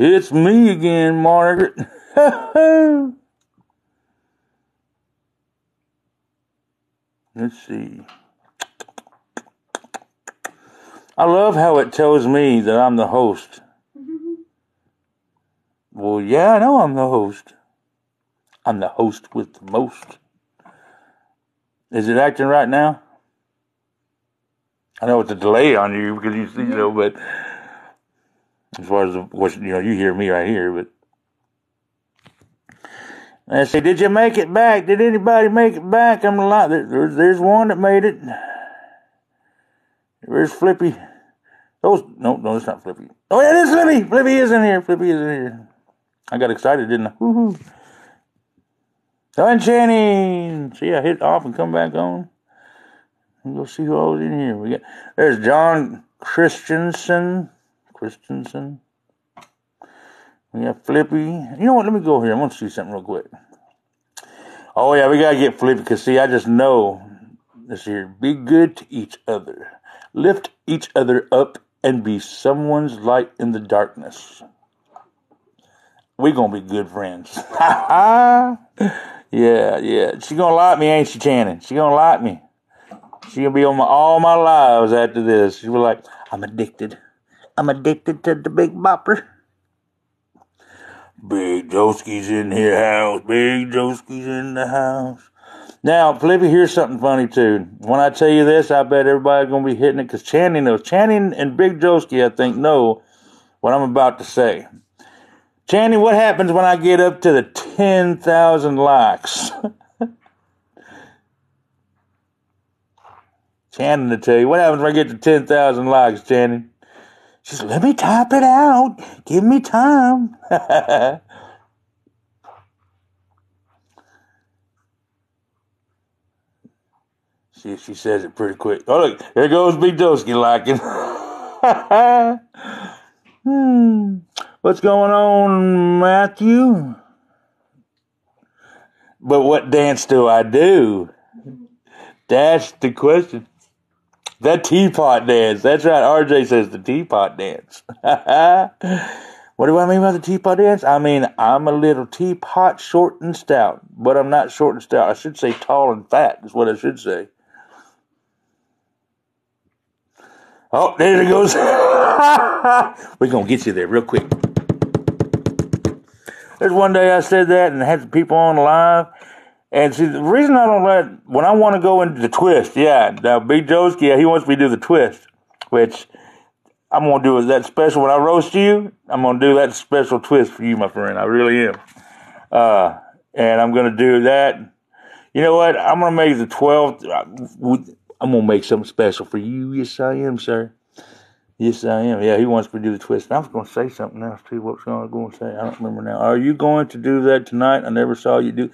It's me again, Margaret. Let's see. I love how it tells me that I'm the host. Well, yeah, I know I'm the host. I'm the host with the most. Is it acting right now? I know it's a delay on you because you know, but as far as you hear me right here, but I say, did you make it back? Did anybody make it back? I'm alive. There's one that made it. Where's Flippy? Oh, no, it's not Flippy. Oh, yeah, it is Flippy. Flippy is in here. Flippy is in here. I got excited, didn't I? Woohoo. Oh, and Channing. See, I hit off and come back on. We'll see who all's in here. There's John Christensen. We have Flippy. You know what? Let me go here. I want to see something real quick. Oh, yeah, we got to get Flippy because, see, I just know this here. Be good to each other. Lift each other up and be someone's light in the darkness. We're going to be good friends. Yeah. She's going to like me, ain't she, Channing? She's going to like me. She's going to be on all my lives after this. She'll be like, I'm addicted. I'm addicted to the Big Bopper. Big Joski's in here house. Big Joski's in the house. Now, Flippy, here's something funny, too. When I tell you this, I bet everybody's going to be hitting it because Channing knows. Channing and Big Joski, I think, know what I'm about to say. Channing, what happens when I get up to the 10,000 likes? Channing to tell you, what happens when I get to 10,000 likes, Channing? She said, let me type it out. Give me time. See if she says it pretty quick. Oh, look, there goes Big Joski liking. What's going on, Matthew? But what dance do I do? That's the question. That teapot dance. That's right. RJ says the teapot dance. What do I mean by the teapot dance? I mean, I'm a little teapot, short and stout. But I'm not short and stout. I should say tall and fat is what I should say. Oh, there it goes. We're going to get you there real quick. There's one day I said that and had people on live. And see, the reason I don't when I want to go into the twist, now Big Joski, he wants me to do the twist, which I'm going to do that special. When I roast you, I'm going to do that special twist for you, my friend. I really am. And I'm going to do that. You know what? I'm going to make the 12th. I'm going to make something special for you. Yes, I am, sir. Yes, I am. Yeah, he wants me to do the twist. I was going to say something else, too. What was I going to say? I don't remember now. Are you going to do that tonight? I never saw you do.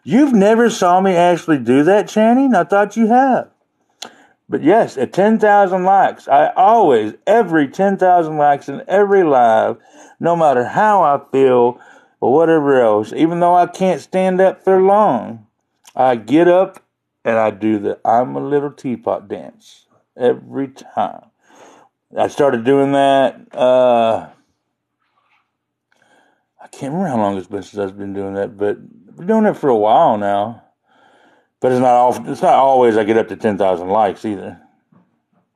You've never saw me actually do that, Channing? I thought you have. But yes, at 10,000 likes, I always, every 10,000 likes in every live, no matter how I feel or whatever else, even though I can't stand up for long, I get up and I do the I'm a little teapot dance every time. I started doing that, I can't remember how long it's been since I've been doing that, but I've been doing it for a while now. But it's not always I get up to 10,000 likes either.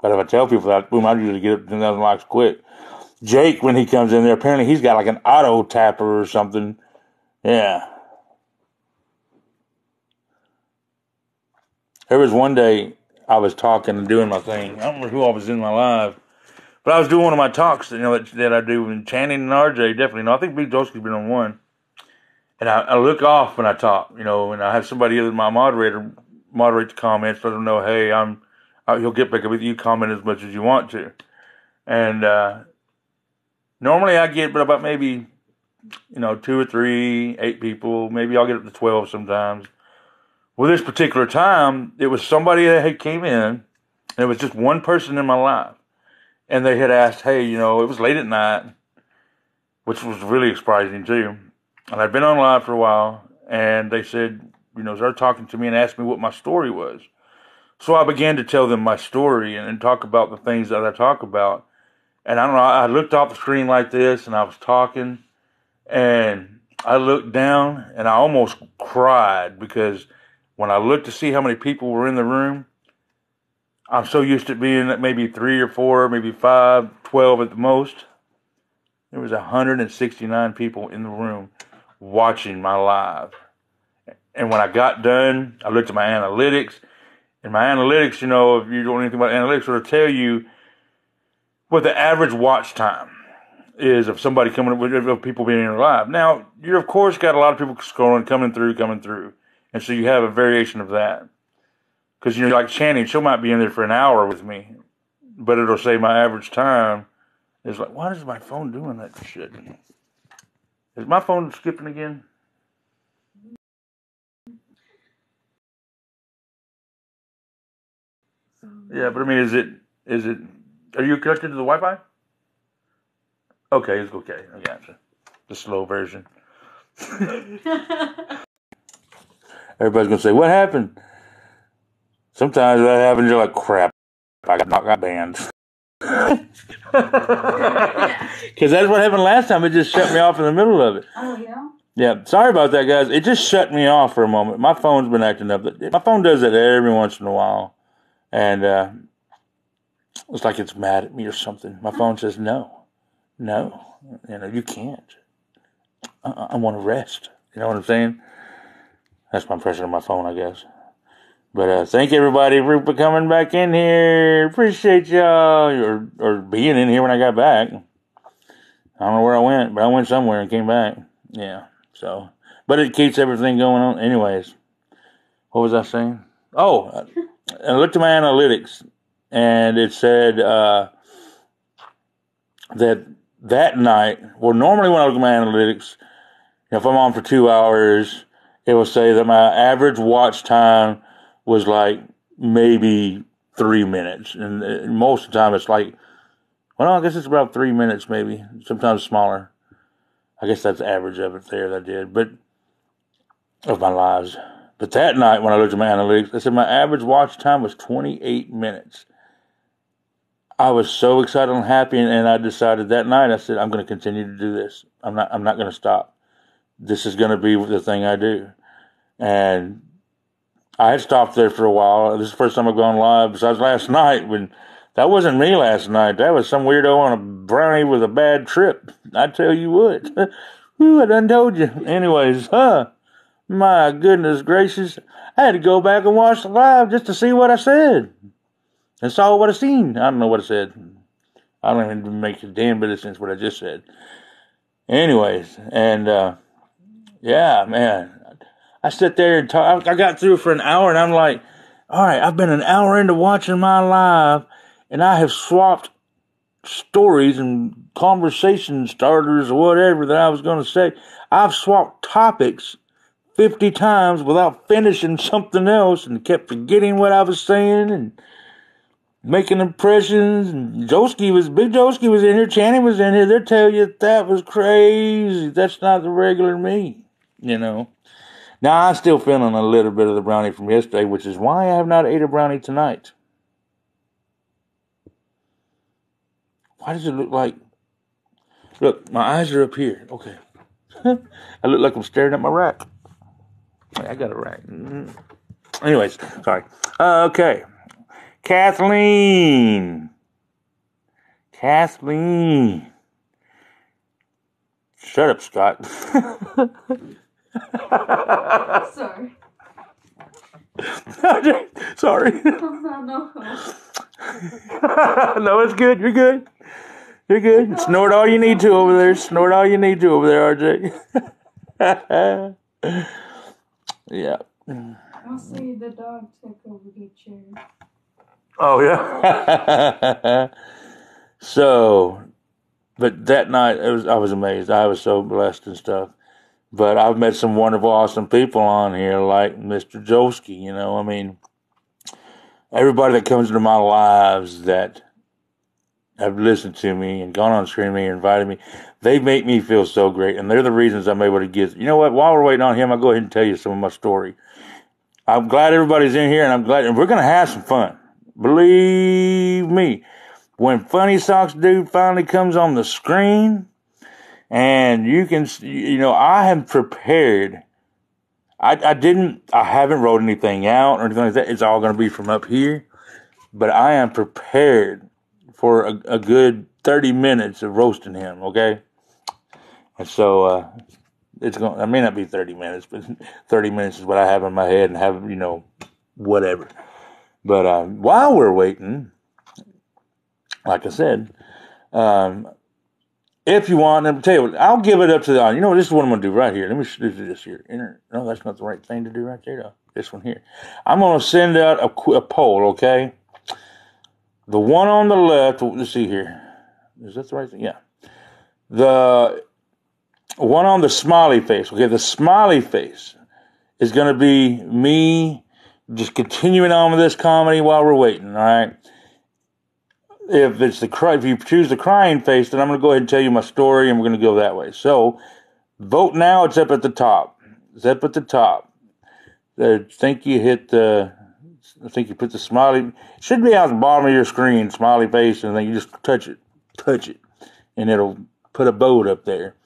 But if I tell people that, boom, I usually get up to 10,000 likes quick. Jake, when he comes in there, apparently he's got like an auto tapper or something. Yeah. There was one day I was talking and doing my thing. I don't remember who I was in my live. But I was doing one of my talks, that I do with Channing and RJ, definitely. I think Big Joski's been on one. And I look off when I talk, and I have somebody other than my moderator moderate the comments, let them know, hey, he'll get back with you, comment as much as you want to. And normally I get about maybe, 2 or 3, 8 people. Maybe I'll get up to 12 sometimes. Well, this particular time, it was somebody that had came in, and it was just one person in my life. And they had asked, hey, it was late at night, which was really surprising too. And I'd been on live for a while, and they said, started talking to me and asked me what my story was. So I began to tell them my story and talk about the things that I talk about. And I don't know, I looked off the screen like this, and I was talking, and I looked down, and I almost cried, because when I looked to see how many people were in the room, I'm so used to being at maybe 3 or 4, maybe 5, 12 at the most. There was 169 people in the room watching my live. And when I got done, I looked at my analytics. And my analytics, you know, if you don't know anything about analytics, it'll tell you what the average watch time is of somebody coming up, of people being live. Now, you of course got a lot of people scrolling, coming through. And so you have a variation of that. Because, you know, like Channing, she might be in there for an hour with me, but it'll say my average time is like, why is my phone doing that shit? Is my phone skipping again? Yeah, but I mean, is it, are you connected to the Wi-Fi? Okay, it's okay. I gotcha. The slow version. Everybody's going to say, what happened? Sometimes that happens, you're like, crap, I got banned. Because that's what happened last time. It just shut me off in the middle of it. Oh, yeah? Yeah, sorry about that, guys. It just shut me off for a moment. My phone's been acting up. My phone does that every once in a while. And it's like it's mad at me or something. My phone says, no, you know, you can't. I want to rest. You know what I'm saying? That's my impression of my phone, I guess. But thank everybody for coming back in here. Appreciate y'all or being in here when I got back. I don't know where I went, but I went somewhere and came back. Yeah. So, but it keeps everything going on. Anyways, what was I saying? Oh, I looked at my analytics, and it said that night. Well, normally when I look at my analytics, if I'm on for 2 hours, it will say that my average watch time was like maybe 3 minutes. And most of the time it's like, well, I guess it's about 3 minutes maybe, sometimes smaller. I guess that's the average of it there that I did, but of my lives. But that night when I looked at my analytics, I said my average watch time was 28 minutes. I was so excited and happy, and I decided that night, I said, I'm going to continue to do this. I'm not going to stop. This is going to be the thing I do. And I had stopped there for a while. This is the first time I've gone live besides last night. When that wasn't me last night. That was some weirdo on a brownie with a bad trip. I tell you what. Whew, I done told you. Anyways, my goodness gracious. I had to go back and watch the live just to see what I said. And saw what I seen. I don't know what I said. I don't even make a damn bit of sense what I just said. Anyways, and yeah, man. I sit there and talk. I got through for an hour, and I'm like, all right, I've been an hour into watching my live, and I have swapped stories and conversation starters or whatever that I was going to say. I've swapped topics 50 times without finishing something else, and kept forgetting what I was saying and making impressions. And Big Joski was in here, Channing was in here. They'll tell you that was crazy. That's not the regular me, you know. Now, I'm still feeling a little bit of the brownie from yesterday, which is why I have not ate a brownie tonight. Why does it look like... Look, my eyes are up here. Okay. I look like I'm staring at my rack. I got a rack. Anyways, sorry. Okay. Kathleen. Shut up, Scott. Sorry. Sorry. No. No, it's good. You're good. You're good. Snort all you need to over there. Snort all you need to over there, RJ. Yeah. I'll see the dog take over the chair. Oh, yeah. So, but that night, I was amazed. I was so blessed and stuff. But I've met some wonderful, awesome people on here, like Mr. Joski, you know. I mean, everybody that comes into my lives that have listened to me and gone on screen me and invited me, they make me feel so great. And they're the reasons I'm able to get... You know what? While we're waiting on him, I'll go ahead and tell you some of my story. I'm glad everybody's in here, and I'm glad... And we're going to have some fun. Believe me. when Funny Socks Dude finally comes on the screen, and you can, I am prepared. I haven't wrote anything out or anything like that. It's all going to be from up here, but I am prepared for a good 30 minutes of roasting him. Okay, and so it's going. I may not be 30 minutes, but 30 minutes is what I have in my head and have whatever. But while we're waiting, like I said, if you want, I'll tell you what, I'll give it up to the audience. This is what I'm going to do right here. Let me do this here. No, that's not the right thing to do right there, though. This one here. I'm going to send out a poll, okay? The one on the left, let's see here. Is that the right thing? Yeah. The one on the smiley face, okay? The smiley face is going to be me just continuing on with this comedy while we're waiting, all right? If you choose the crying face, then I'm going to go ahead and tell you my story, and we're going to go that way. So, vote now. It's up at the top. It's up at the top. I think you put the smiley. It should be out the bottom of your screen, smiley face, and then you just touch it, and it'll put a vote up there.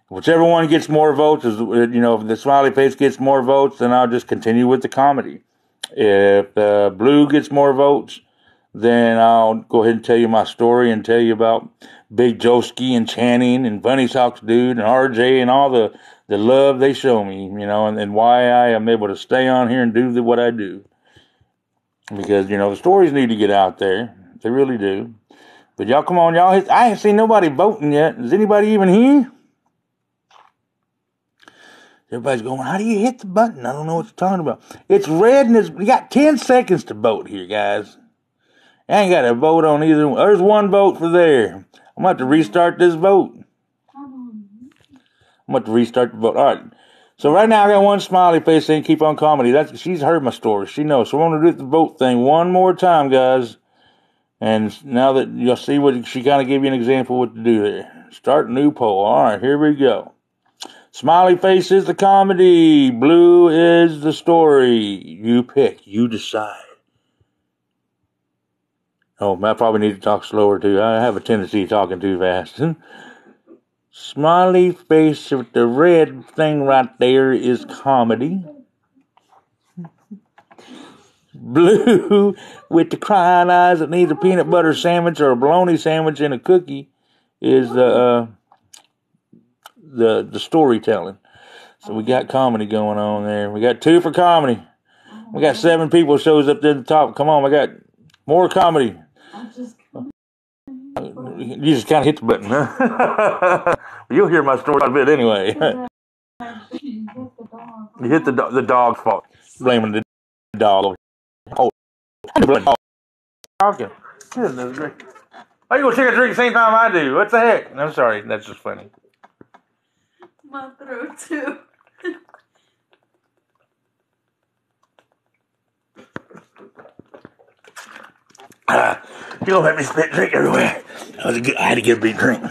Whichever one gets more votes, if the smiley face gets more votes, then I'll just continue with the comedy. If blue gets more votes, then I'll go ahead and tell you my story and tell you about Big Joski and Channing and Funny Socks Dude and RJ and all the love they show me, and why I am able to stay on here and do what I do. Because, the stories need to get out there. They really do. But y'all, come on, y'all. I ain't seen nobody voting yet. Is anybody even here? Everybody's going, how do you hit the button? I don't know what you're talking about. It's red and you got 10 seconds to vote here, guys. I ain't got to vote on either one. There's one vote for there. I'm going to have to restart this vote. I'm going to have to restart the vote. All right. So right now I got one smiley face saying keep on comedy. She's heard my story. She knows. So I'm going to do the vote thing one more time, guys. And now that you'll see what she kind of gave you an example of what to do there. Start new poll. All right, here we go. Smiley face is the comedy. Blue is the story. You pick. You decide. Oh, I probably need to talk slower, too. I have a tendency of talking too fast. Smiley face with the red thing right there is comedy. Blue with the crying eyes that needs a peanut butter sandwich or a bologna sandwich and a cookie is the storytelling. So we got comedy going on there. We got 2 for comedy. We got 7 people shows up there at the top. Come on, we got more comedy. You just kind of hit the button, huh? You'll hear my story a bit anyway. You hit the dog's fault. Blaming the dog. Oh, I'm blaming the dog. Goodness gracious. Why you gonna take a drink at the same time I do? What the heck? I'm sorry, that's just funny. My throat too. You don't let me spit drink everywhere. I had to get a big drink.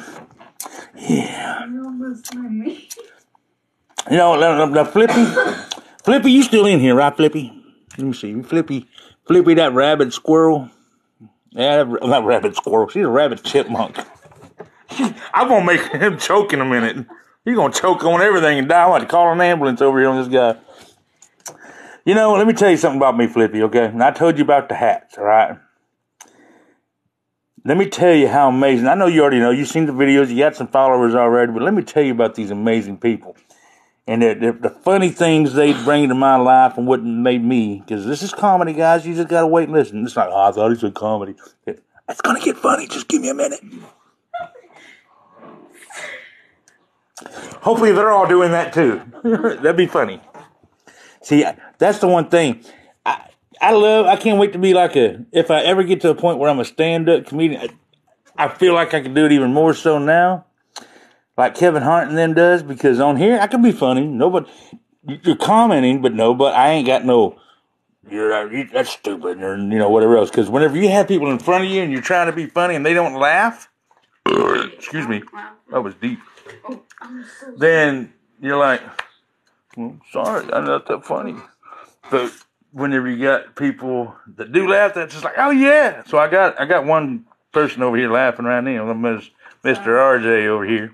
Yeah. You almost made me. Flippy, you still in here, right, Flippy? Let me see. Flippy, that rabbit squirrel. Yeah, not rabbit squirrel. She's a rabbit chipmunk. I'm going to make him choke in a minute. He's going to choke on everything and die. I'm going to call an ambulance over here on this guy. Let me tell you something about me, Flippy, okay? And I told you about the hats, all right? Let me tell you how amazing. I know you already know. You've seen the videos. You got some followers already. But let me tell you about these amazing people. And the funny things they bring to my life and what made me. Because this is comedy, guys. You just got to wait and listen. It's like, I thought he said comedy. It's going to get funny. Just give me a minute. Hopefully they're all doing that too. That'd be funny. See, that's the one thing. I can't wait to be if I ever get to a point where I'm a stand-up comedian, I feel like I can do it even more so now, like Kevin Hart and them does, because on here, I can be funny. Nobody, you're commenting, but I ain't got no, that's stupid, or, whatever else, because whenever you have people in front of you and you're trying to be funny and they don't laugh, excuse me, that was deep, then you're like, well, sorry, I'm not that funny, but whenever you got people that do laugh, that's just like, oh yeah. So I got one person over here laughing right now. Mr. RJ over here.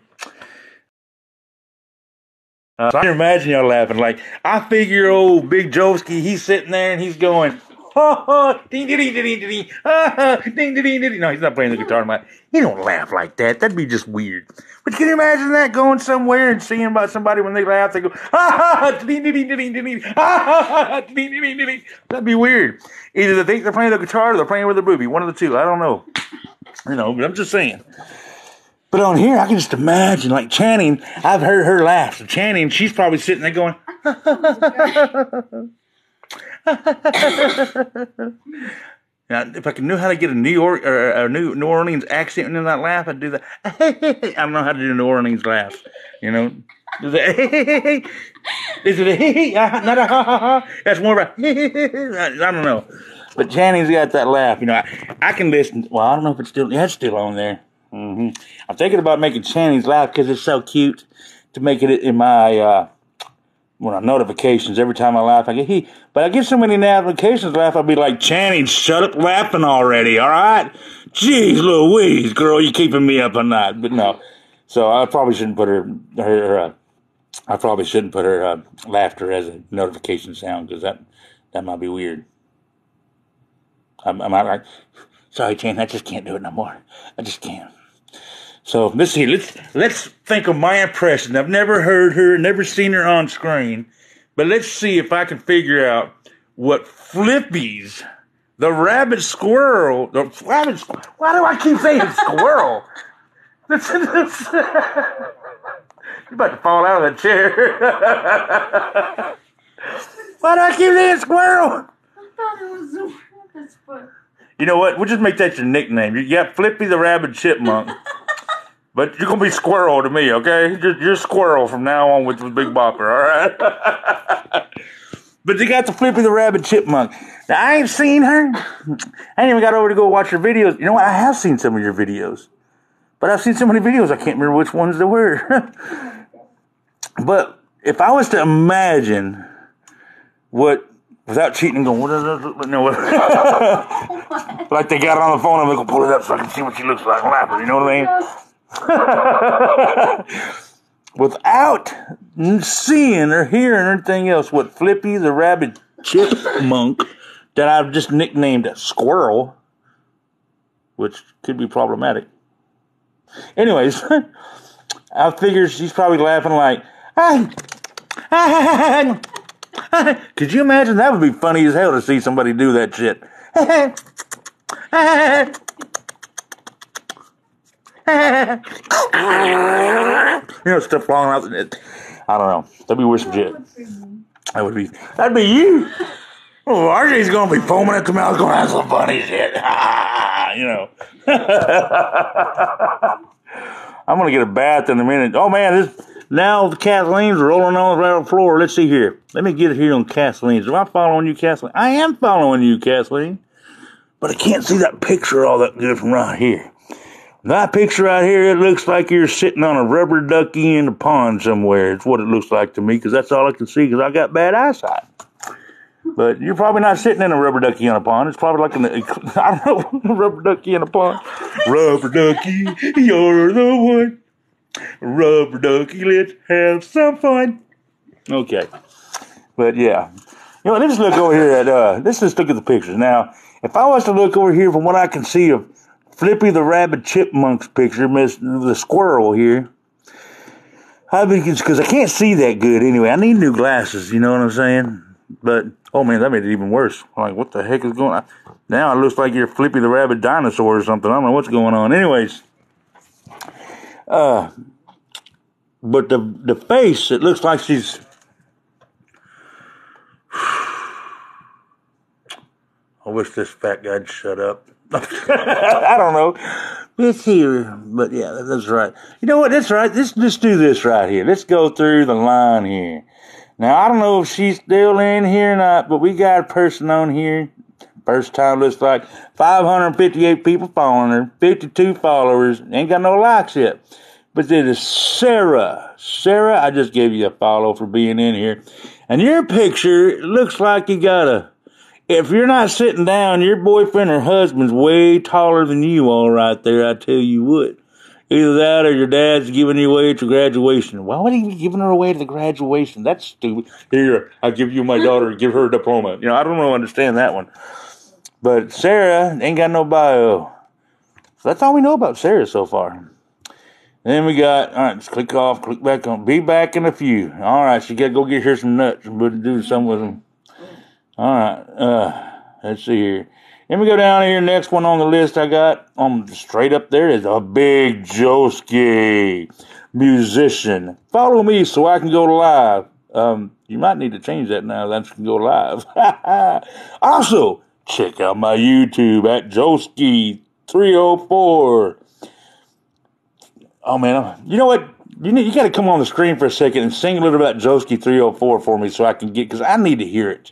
So I can imagine y'all laughing. Like, I figure old Big Joeski, he's sitting there and he's going, ha ha, ding ding ding ding ding, ha ha, ding ding ding ding. No, he's not playing the guitar. I'm like, he don't laugh like that. That'd be just weird. But can you imagine that, going somewhere and seeing about somebody when they laugh, they go, ha ha ha, ding ding ding ding ding, ha ha ha, ding ding ding ding. That'd be weird. Either they think they're playing the guitar or they're playing with their booby. One of the two. I don't know. You know, but I'm just saying. But on here, I can just imagine, like Channing, I've heard her laugh. So Channing, she's probably sitting there going, now, if I knew how to get a New York or a New Orleans accent in that laugh, I'd do that. I don't know how to do a New Orleans laugh, you know. Is it a not a ha ha ha? That's more of a I don't know. But Channing's got that laugh, you know. I can listen. Well, I don't know if it's still. Yeah, it's still on there. Mm-hmm. I'm thinking about making Channing's laugh because it's so cute to make it in my notifications. Every time I laugh, I get he. But I get so many notifications laugh, I'll be like, Channing, shut up laughing already, all right? Jeez Louise, girl, you're keeping me up at night. But no, so I probably shouldn't put her laughter as a notification sound because that might be weird. I might like, sorry, Channing, I just can't do it no more. I just can't. So let's see. Let's think of my impression. I've never heard her, never seen her on screen, but let's see if I can figure out what Flippy's, the rabbit squirrel. Why do I keep saying squirrel? You're about to fall out of that chair. Why do I keep saying squirrel? I thought it was a rabbit's foot. You know what? We'll just make that your nickname. You got Flippy the rabbit chipmunk. But you're going to be Squirrel to me, okay? You're Squirrel from now on with Big Bopper, all right? But you got the Flippy the Rabbit Chipmunk. Now, I ain't seen her. I ain't even got over to go watch her videos. You know what? I have seen some of your videos. But I've seen so many videos, I can't remember which ones they were. But if I was to imagine what, without cheating and going, what does that look like? No, what? Like they got her on the phone and they go pull it up so I can see what she looks like laughing, you know what I mean? Without seeing or hearing anything else, what Flippy the Rabbit Chipmunk that I've just nicknamed Squirrel, which could be problematic. Anyways, I figure she's probably laughing like, could you imagine? That would be funny as hell to see somebody do that shit. You know, stuff falling out. I don't know. That'd be worse than shit. That'd be you. Oh, RJ's gonna be foaming at the mouth, going, "That's some funny shit." You know. I'm gonna get a bath in a minute. Oh man, now the Kathleen's rolling on the floor. Let's see here. Let me get it here on Kathleen's. Am I following you, Kathleen? I am following you, Kathleen. But I can't see that picture all that good from right here. That picture right here, it looks like you're sitting on a rubber ducky in a pond somewhere. It's what it looks like to me, because that's all I can see, because I got bad eyesight. But you're probably not sitting in a rubber ducky in a pond. It's probably like I don't know, a rubber ducky in a pond. Rubber ducky, you're the one. Rubber ducky, let's have some fun. Okay. But yeah. You know, let's look over here let's just look at the pictures. Now, if I was to look over here from what I can see of Flippy the Rabbit Chipmunk's picture, Miss the Squirrel here, because I can't see that good anyway. I need new glasses, you know what I'm saying? But, oh man, that made it even worse. I'm like, what the heck is going on? Now it looks like you're Flippy the Rabbit dinosaur or something. I don't know what's going on. Anyways, but the face, it looks like she's... I wish this fat guy'd shut up. I don't know. It's here. But yeah, that's right. You know what? That's right. Let's do this right here. Let's go through the line here. Now, I don't know if she's still in here or not, but we got a person on here. First time, looks like 558 people following her, 52 followers. Ain't got no likes yet. But it is Sarah. Sarah, I just gave you a follow for being in here. And your picture, it looks like you got a if you're not sitting down, your boyfriend or husband's way taller than you all right there, I tell you what. Either that or your dad's giving you away to graduation. Why would he be giving her away to the graduation? That's stupid. Here, I'll give you my daughter and give her a diploma. You know, I don't really understand that one. But Sarah ain't got no bio. So that's all we know about Sarah so far. And then we got, all right, let's click off, click back on. Be back in a few. All right, she got to go get her some nuts and do something with them. All right, let's see here. Then we go down here. Next one on the list I got straight up there is a Big Joeski, musician. Follow me so I can go live. You might need to change that now. That you can go live. Also, check out my YouTube at Joeski304. Oh man, you know what? You got to come on the screen for a second and sing a little about Joeski304 for me so I can because I need to hear it.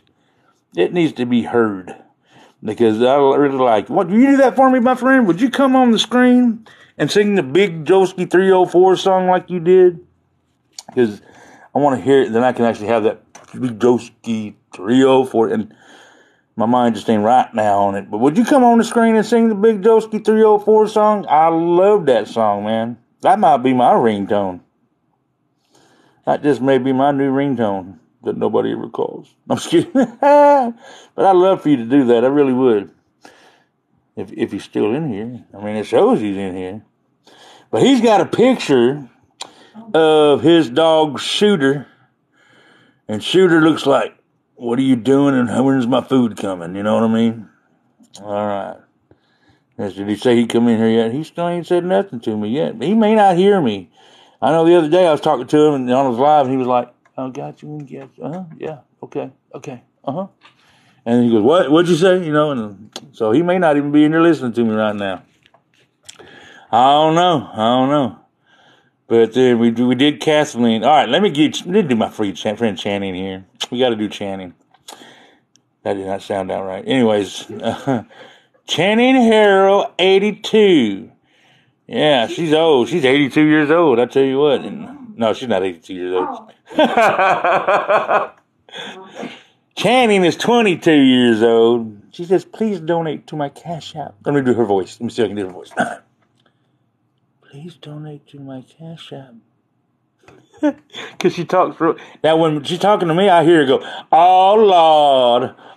It needs to be heard. Because I really like, what, will you do that for me, my friend? Would you come on the screen and sing the Big Joeski304 song like you did? Because I want to hear it, then I can actually have that Big Joeski304, and my mind just ain't right now on it. But would you come on the screen and sing the Big Joeski304 song? I love that song, man. That might be my ringtone. That just may be my new ringtone that nobody ever calls. I'm just kidding. But I'd love for you to do that. I really would. If he's still in here. I mean, it shows he's in here. But he's got a picture of his dog, Shooter. And Shooter looks like, what are you doing and when's my food coming? You know what I mean? All right. Did he say he'd come in here yet? He still ain't said nothing to me yet. He may not hear me. I know the other day I was talking to him and on his live and he was like, oh, got you. Yeah. Okay. And he goes, what'd you say? You know, and so he may not even be in there listening to me right now. I don't know. But then we did Kathleen. All right, let me do my friend Channing here. We got to do Channing. That did not sound out right. Anyways, Channing Harrell, 82. Yeah, she's old. She's 82 years old. I tell you what. No, she's not 82 years old. Channing is 22 years old. She says, please donate to my Cash App. Let me do her voice. Let me see if I can do her voice. Please donate to my Cash App. Because she talks real. Now, when she's talking to me, I hear her go, oh,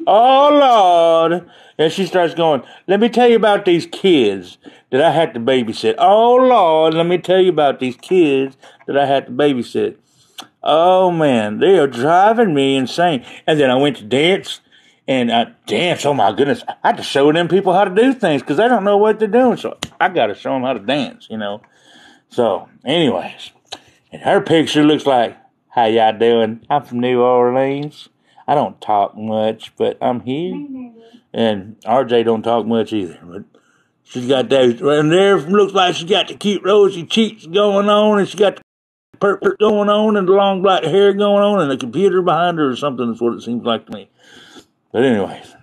Lord. And she starts going, let me tell you about these kids that I had to babysit. Oh, Lord, let me tell you about these kids that I had to babysit. Oh, man, they are driving me insane. And then I went to dance, and I danced. Oh, my goodness. I had to show them people how to do things because they don't know what they're doing. So I got to show them how to dance, you know. So, anyways, and her picture looks like, how y'all doing? I'm from New Orleans. I don't talk much, but I'm here. And RJ don't talk much either. But she's got that, and there looks like she's got the cute rosy cheeks going on, and she got the purple going on, and the long black hair going on, and a computer behind her or something. That's what it seems like to me. But anyways,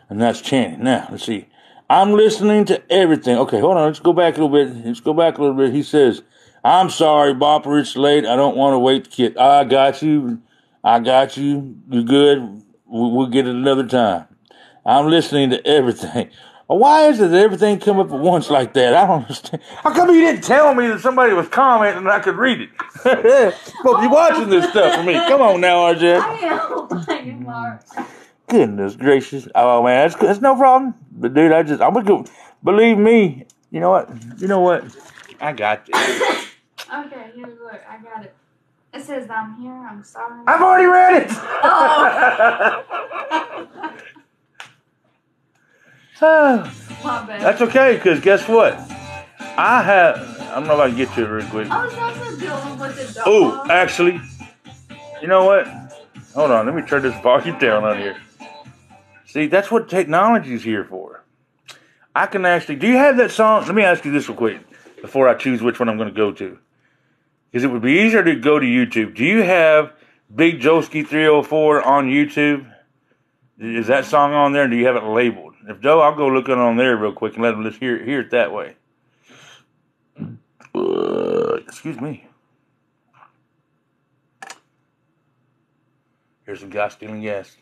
and that's Channing. Now, let's see. I'm listening to everything. Okay, hold on. Let's go back a little bit. He says, I'm sorry, Bopper, it's late. I don't want to wait the kid. I got you. You're good. We'll get it another time. I'm listening to everything. Why is it that everything come up at once like that? I don't understand. How come you didn't tell me that somebody was commenting and I could read it? Well, you're watching this stuff for me. Come on now, RJ. I am, Mark. Goodness gracious. Oh, man, that's no problem. But, dude, I'm going to go. Believe me. You know what? I got this. Okay, here, look, I got it. It says, I'm here, I'm sorry. I've already read it. My bad. That's okay, because guess what? I don't know if I can get to it real quick. I was also dealing with the dog. Oh, actually, you know what? Hold on, let me turn this volume down on here. See, that's what technology is here for. I can actually, do you have that song? Let me ask you this real quick before I choose which one I'm going to go to. Because it would be easier to go to YouTube. Do you have Big Joeski304 on YouTube? Is that song on there? Or do you have it labeled? If so, I'll go look it on there real quick and let them just hear it that way. Excuse me. Here's some guy stealing gas.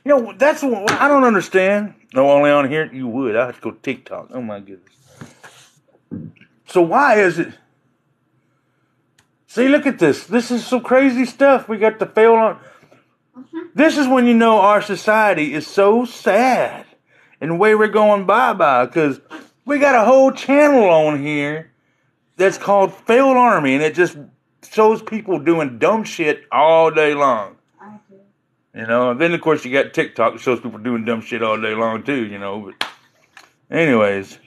You know, that's what I don't understand. No, only on here you would. I have to go to TikTok. Oh my goodness. So why is it? See, look at this. This is some crazy stuff. We got the fail on. This is when you know our society is so sad and the way we're going bye-bye, because we got a whole channel on here that's called Failed Army, and it just shows people doing dumb shit all day long. You know, and then of course you got TikTok that shows people doing dumb shit all day long too, you know. But anyways,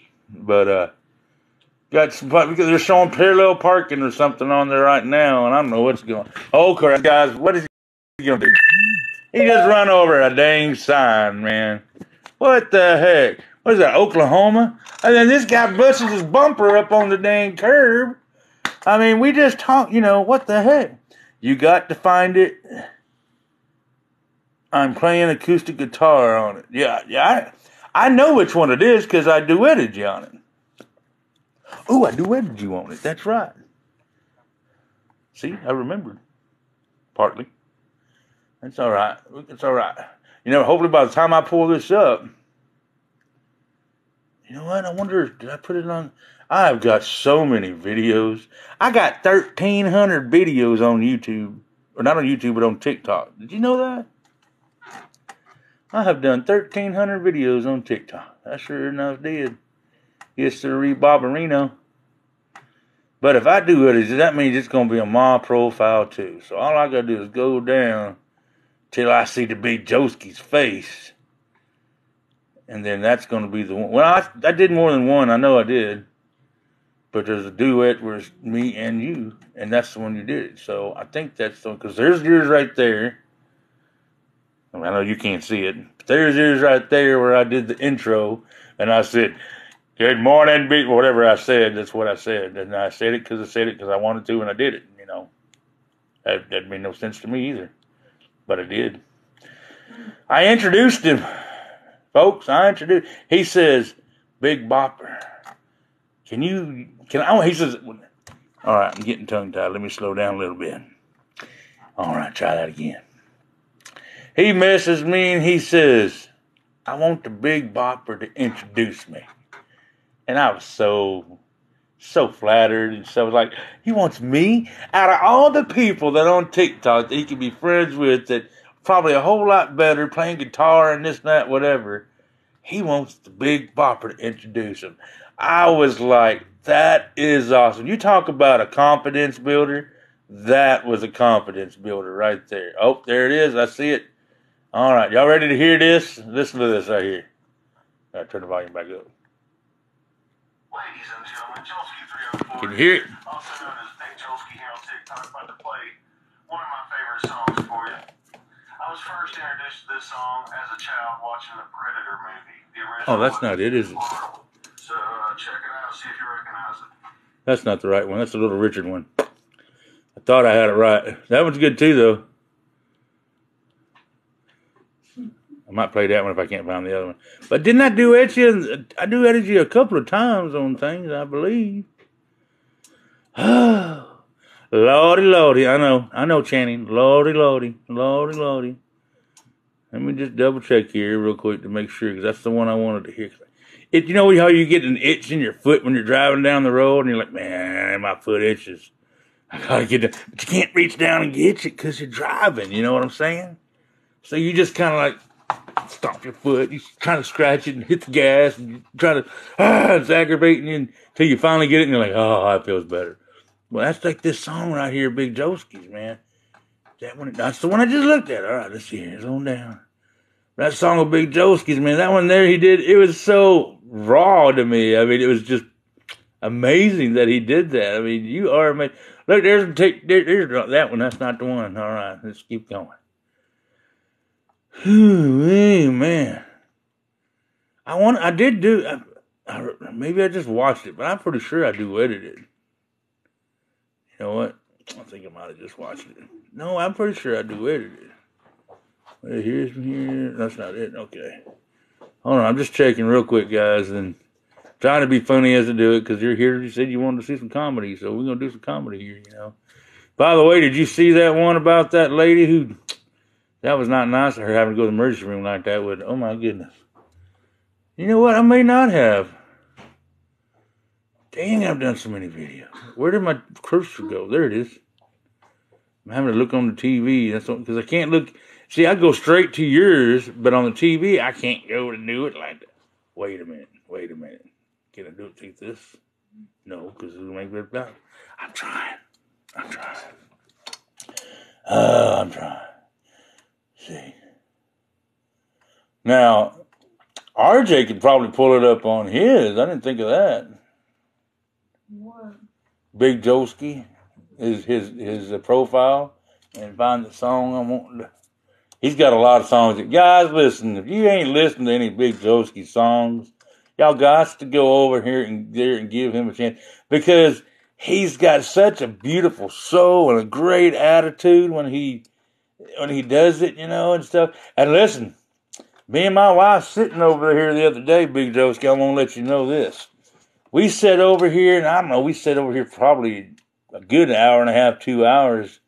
got some, because they're showing parallel parking or something on there right now, and I don't know what's going on. Oh crap, guys, what is he gonna do? He just run over a dang sign, man. What the heck? What is that, Oklahoma? And then this guy busts his bumper up on the dang curb. I mean, we just talk, you know, what the heck? You got to find it. I'm playing acoustic guitar on it. Yeah, I know which one it is because I duetted you on it. Oh, I duetted you on it. That's right. See, I remembered. Partly. That's all right. It's all right. You know, hopefully by the time I pull this up, you know what? I wonder, did I put it on? I've got so many videos. I got 1,300 videos on YouTube. Or not on YouTube, but on TikTok. Did you know that? I have done 1,300 videos on TikTok. I sure enough did. Yes, sir, Bobberino. But if I do it, that means it's going to be on my profile too. So all I got to do is go down till I see the big Joski's face. And then that's going to be the one. Well, I did more than one. I know I did. But there's a duet where it's me and you. And that's the one you did. So I think that's the one. Because there's yours right there. I mean, I know you can't see it. But there's yours right there where I did the intro. And I said, good morning, whatever I said. That's what I said. And I said it because I wanted to and I did it. You know. That made no sense to me either. But I did. I introduced him. Folks, he says, Big Bopper, he says, all right, I'm getting tongue-tied. Let me slow down a little bit. All right, try that again. He messes me and he says, I want the Big Bopper to introduce me. And I was so flattered. And so I was like, he wants me? Out of all the people that on TikTok that he can be friends with that probably a whole lot better playing guitar and this and that, whatever, he wants the Big Bopper to introduce him. I was like, that is awesome. You talk about a confidence builder. That was a confidence builder right there. Oh, there it is. I see it. All right. Y'all ready to hear this? Listen to this right here. I'll turn the volume back up. Ladies and gentlemen, Joski 304. Can you hear it? Also known as Big Joski here on TikTok. About to play one of my favorite songs for you. I was first introduced to this song as a child watching the Predator movie. The original. Oh, that's not it, is it? So check it out, see if you recognize it. That's not the right one. That's the Little Richard one. I thought I had it right. That one's good too, though. I might play that one if I can't find the other one. But didn't I duet you? I duetted you a couple of times on things, I believe. Oh, Lordy. I know, Channing. Lordy. Let me just double check here real quick to make sure, because that's the one I wanted to hear. You know how you get an itch in your foot when you're driving down the road, and you're like, man, my foot itches. I gotta get it. But you can't reach down and get it because you're driving. You know what I'm saying? So you just kind of like stomp your foot. You try to scratch it and hit the gas, and you try to it's aggravating you until you finally get it, and you're like, oh, that feels better. Well, that's like this song right here, Big Joski's, man. That's the one I just looked at. All right, let's see here. It's on down. That song of Big Joski's, man, that one there he did, it was so raw to me. I mean, it was just amazing that he did that. I mean, you are amazing. Look, there's that one. That's not the one. All right, let's keep going. Whew, man. Maybe I just watched it, but I'm pretty sure I duetted it. You know what? I think I might have just watched it. No, I'm pretty sure I duetted it. Here's here. That's not it. Okay. Hold on. I'm just checking real quick, guys, and trying to be funny as I do it, because you're here. You said you wanted to see some comedy, so we're going to do some comedy here, you know. By the way, did you see that one about that lady who That was not nice of her having to go to the emergency room like that. With oh my goodness. You know what? I may not have. Dang, I've done so many videos. Where did my cursor go? There it is. I'm having to look on the TV. That's because I can't look. See, I go straight to yours, but on the TV, I can't go to do it like that. Wait a minute. Can I do it like this? No, because it'll make it better. I'm trying. I'm trying. See. Now, RJ could probably pull it up on his. I didn't think of that. What? Big Joski is his profile and find the song I want. He's got a lot of songs. Guys, listen, if you ain't listened to any Big Joski songs, y'all got to go over here and give him a chance because he's got such a beautiful soul and a great attitude when he does it, you know, and stuff. And listen, me and my wife sitting over here the other day, Big Joski, I'm gonna let you know this. We sat over here, and I don't know, we sat over here probably a good hour and a half, 2 hours,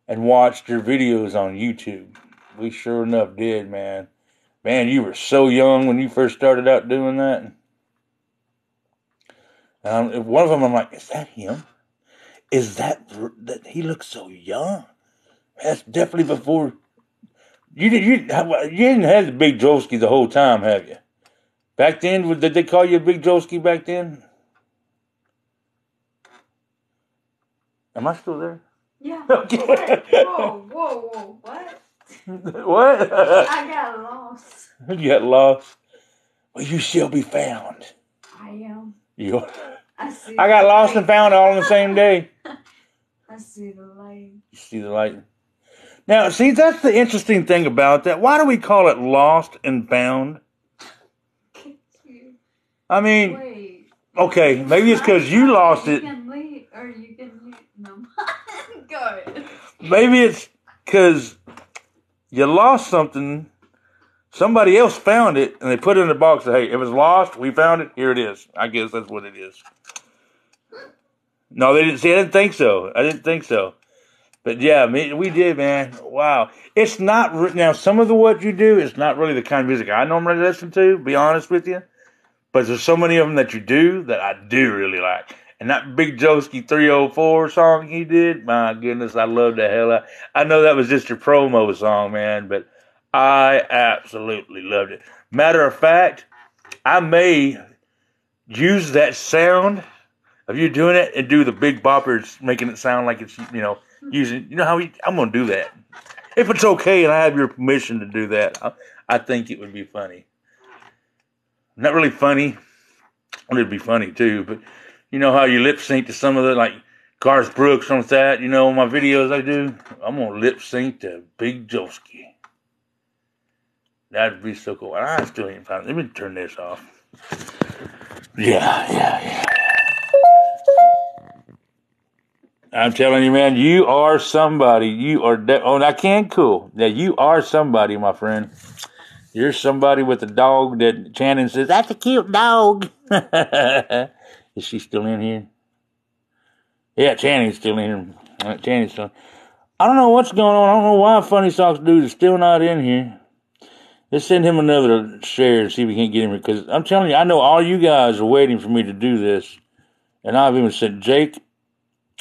and watched your videos on YouTube. We sure enough did, man. Man, you were so young when you first started out doing that. One of them, I'm like, is that him? Is that he looks so young? That's definitely before. You didn't have the Big Joski the whole time, have you? Back then, did they call you Big Joski back then? Am I still there? Yeah. Okay. Whoa, what? What? I got lost. You got lost? Well, you shall be found. I am. You. I got lost and found all on the same day. I see the light. You see the light? Now, see, that's the interesting thing about that. Why do we call it lost and found? I mean, wait. Okay, maybe it's because you lost it. You can leave, or you can leave. No. Go ahead. Maybe it's because you lost something. Somebody else found it, and they put it in the box. And, hey, if it's lost, we found it. Here it is. I guess that's what it is. No, they didn't see. I didn't think so. But yeah, we did, man. Wow. It's not now. Some of the what you do is not really the kind of music I normally listen to. Be honest with you. But there's so many of them that you do that I do really like. And that Big Joski 304 song he did, my goodness, I love the hell out. I know that was just your promo song, man, but I absolutely loved it. Matter of fact, I may use that sound of you doing it and do the Big Boppers, making it sound like it's, using, how I'm going to do that. If it's okay and I have your permission to do that, I think it would be funny. Not really funny. Well, it'd be funny too, but you know how you lip sync to some of the, like Garth Brooks on that, my videos I do? I'm going to lip sync to Big Joski. That'd be so cool. I still ain't found it. Let me turn this off. Yeah. I'm telling you, man, you are somebody. You are, I can't cool. Yeah, you are somebody, my friend. You're somebody with a dog that Channing says, that's a cute dog. Is she still in here? Yeah, Channing's still in here. Channing's still. I don't know what's going on. I don't know why Funny Socks Dude is still not in here. Let's send him another share and see if we can't get him here. Because I'm telling you, I know all you guys are waiting for me to do this. And I've even sent Jake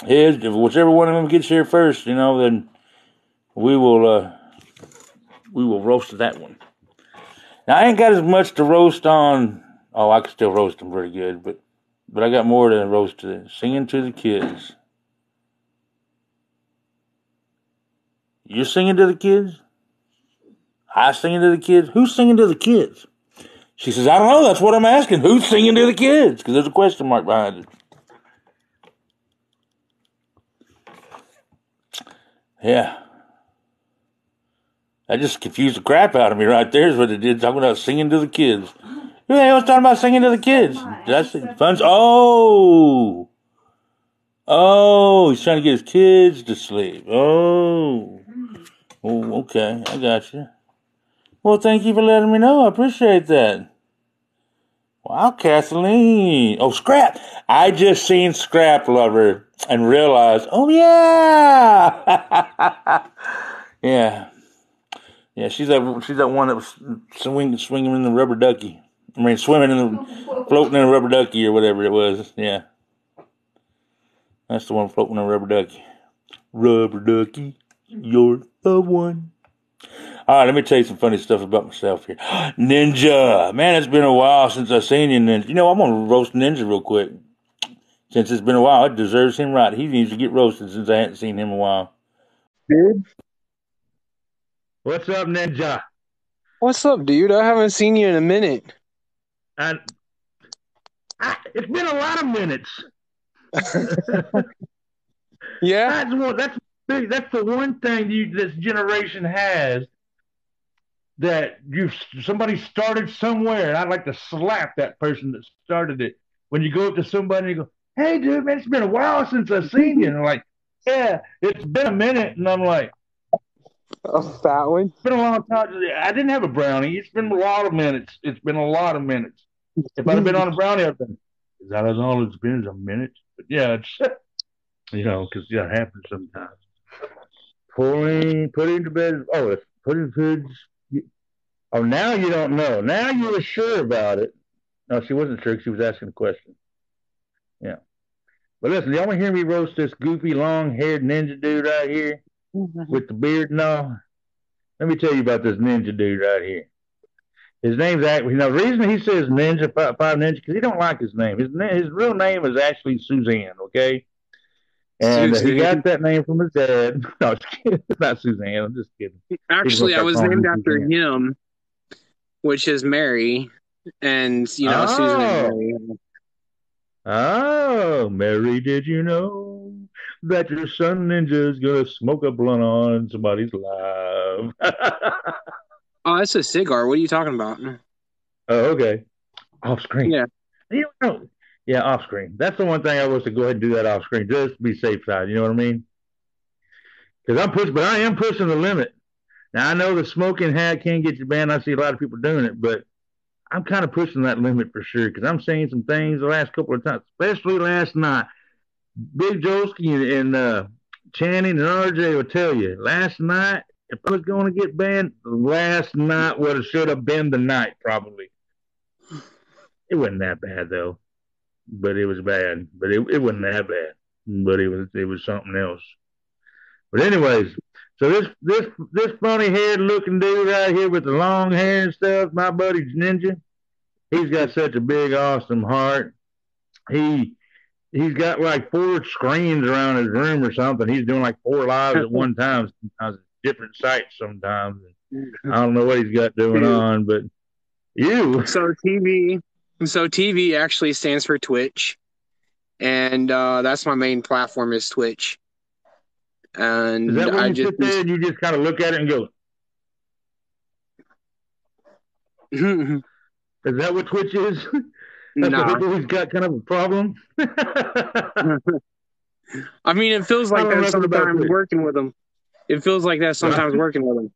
his. If whichever one of them gets here first, then we will roast that one. Now, I ain't got as much to roast on. Oh, I can still roast them pretty good, but I got more to roast to singing to the kids. You singing to the kids? I singing to the kids? Who's singing to the kids? She says, I don't know. That's what I'm asking. Who's singing to the kids? Because there's a question mark behind it. Yeah. That just confused the crap out of me right there is what it did, talking about singing to the kids. Who the hell was talking about singing to the kids? That's fun. Oh, he's trying to get his kids to sleep. Oh, okay, I got you. Well, thank you for letting me know. I appreciate that. Wow, Kathleen. Oh, Scrap. I just seen Scrap Lover and realized, oh, yeah. Yeah. Yeah, she's that one that was swinging in the rubber ducky. I mean, floating in a rubber ducky or whatever it was. Yeah, that's the one floating in a rubber ducky. Rubber ducky, you're the one. All right, let me tell you some funny stuff about myself here. Ninja, man, it's been a while since I've seen you, Ninja. You know, I'm gonna roast Ninja real quick. Since it's been a while, it deserves him right. He needs to get roasted since I hadn't seen him in a while. Dude, What's up, Ninja? what's up, dude? I haven't seen you in a minute. It's been a lot of minutes. Yeah? That's the one thing this generation has, that somebody started somewhere, and I'd like to slap that person that started it. When you go up to somebody and you go, "Hey, dude, man, it's been a while since I've seen you," and they're like, "Yeah, it's been a minute," and I'm like, A fat one? "It's been a long time. I didn't have a brownie. It's been a lot of minutes. It's been a lot of minutes. If I'd have been on a brownie, I'd been, is that all it's been? Is a minute?" But yeah, it's because that happens sometimes. Putting to bed. Oh, it's putting foods. Oh, now you don't know. Now you were sure about it. No, she wasn't sure. She was asking a question. Yeah. But listen, y'all want to hear me roast this goofy, long-haired ninja dude right here with the beard and all? Let me tell you about this ninja dude right here. His name's actually, the reason he says Ninja, Five Ninja, because he don't like his name. His real name is actually Suzanne, okay? And he got that name from his dad. No, it's not Suzanne. I'm just kidding. Actually, I was named after him, which is Mary. And, Susan and Mary. Oh, Mary, did you know that your son Ninja is going to smoke a blunt on somebody's live? Oh, that's a cigar. What are you talking about? Oh, okay. Off screen. Yeah. Yeah, off screen. That's the one thing I was to go ahead and do that off screen, just to be safe side. You know what I mean? Because I am pushing the limit. Now, I know the smoking hat can get you banned. I see a lot of people doing it, but I'm kind of pushing that limit for sure, because I'm saying some things the last couple of times, especially last night. Big Joski and Channing and RJ will tell you, last night, if I was going to get banned, last night should have been the night, probably. It wasn't that bad, though. But it was bad. But it wasn't that bad. But it was something else. But anyways, so this funny haired looking dude right here with the long hair and stuff, my buddy Ninja, he's got such a big, awesome heart. He's got like 4 screens around his room or something. He's doing like 4 lives at one time. Sometimes different sites sometimes. I don't know what he's got going on, but So TV actually stands for Twitch. And that's my main platform is Twitch. And is that when you sit there and you just kind of look at it and go, is that what Twitch is? That's what people who's got kind of a problem. I mean, it feels like that sometimes working with them. It feels like that sometimes working with them.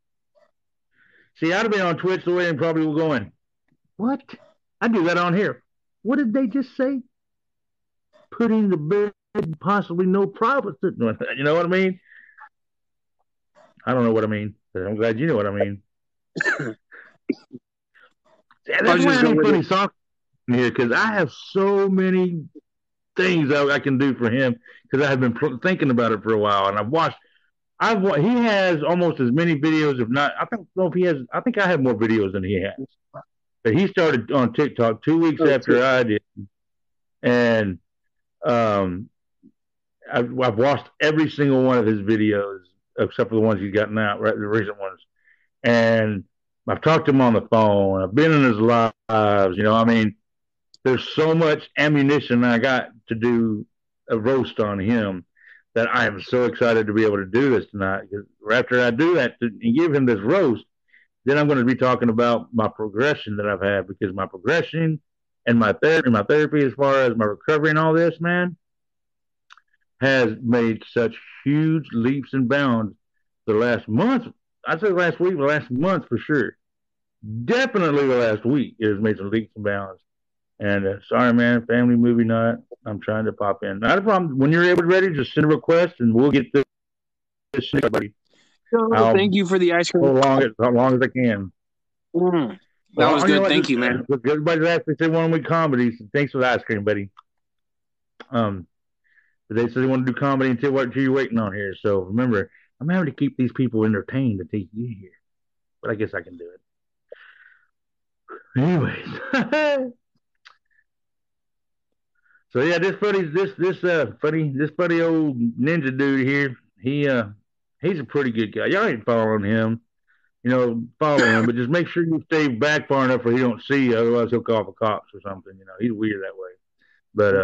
See, I'd have been on Twitch the way and probably were going, what? I do that on here. What did they just say? Putting the bed, possibly no profit. You know what I mean? I don't know what I mean, but I'm glad you know what I mean. That's why I'm funny talking here, because I have so many things I can do for him, because I have been thinking about it for a while, and he has almost as many videos, if not, I don't know if he has. I think I have more videos than he has. But he started on TikTok 2 weeks after I did, and I've watched every single one of his videos except for the ones he's gotten out, right, the recent ones. And I've talked to him on the phone. I've been in his lives. I mean, there's so much ammunition I got to do a roast on him that I am so excited to be able to do this tonight. Because after I do that and give him this roast, then I'm going to be talking about my progression that I've had, because my progression and my therapy as far as my recovery and all this, man, has made such huge leaps and bounds the last month. I'd say last week, the last month for sure. Definitely the last week it has made some leaps and bounds. And sorry, man, family movie night. I'm trying to pop in. Not a problem. When you're ready, just send a request and we'll get this everybody. I'll Thank you for the ice cream. prolong it as long as I can. That was you know good. what, Thank you, man. Look, everybody's asked me to say one-week comedies. Thanks for the ice cream, buddy. But they said they want to do comedy until what you're waiting on here. So remember, I'm having to keep these people entertained until you get here. But I guess I can do it. Anyways. So yeah, this funny old ninja dude here, he's a pretty good guy. Y'all ain't following him. Follow him, but just make sure you stay back far enough where he don't see you, otherwise he'll call the cops or something. He's weird that way. But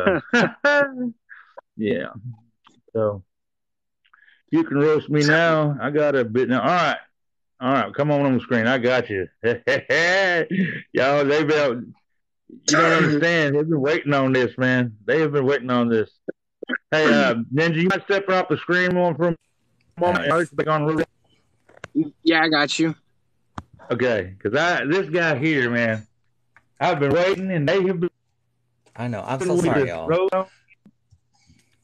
yeah. So you can roast me now. I got a bit now. All right, come on the screen. I got you. Y'all, they've been. You don't understand. They've been waiting on this, man. They have been waiting on this. Hey, Ninja, you might step off the screen one for a moment. Yeah, I got you. Okay, because this guy here, man, I've been waiting, and they have been. I know. I'm so sorry, y'all.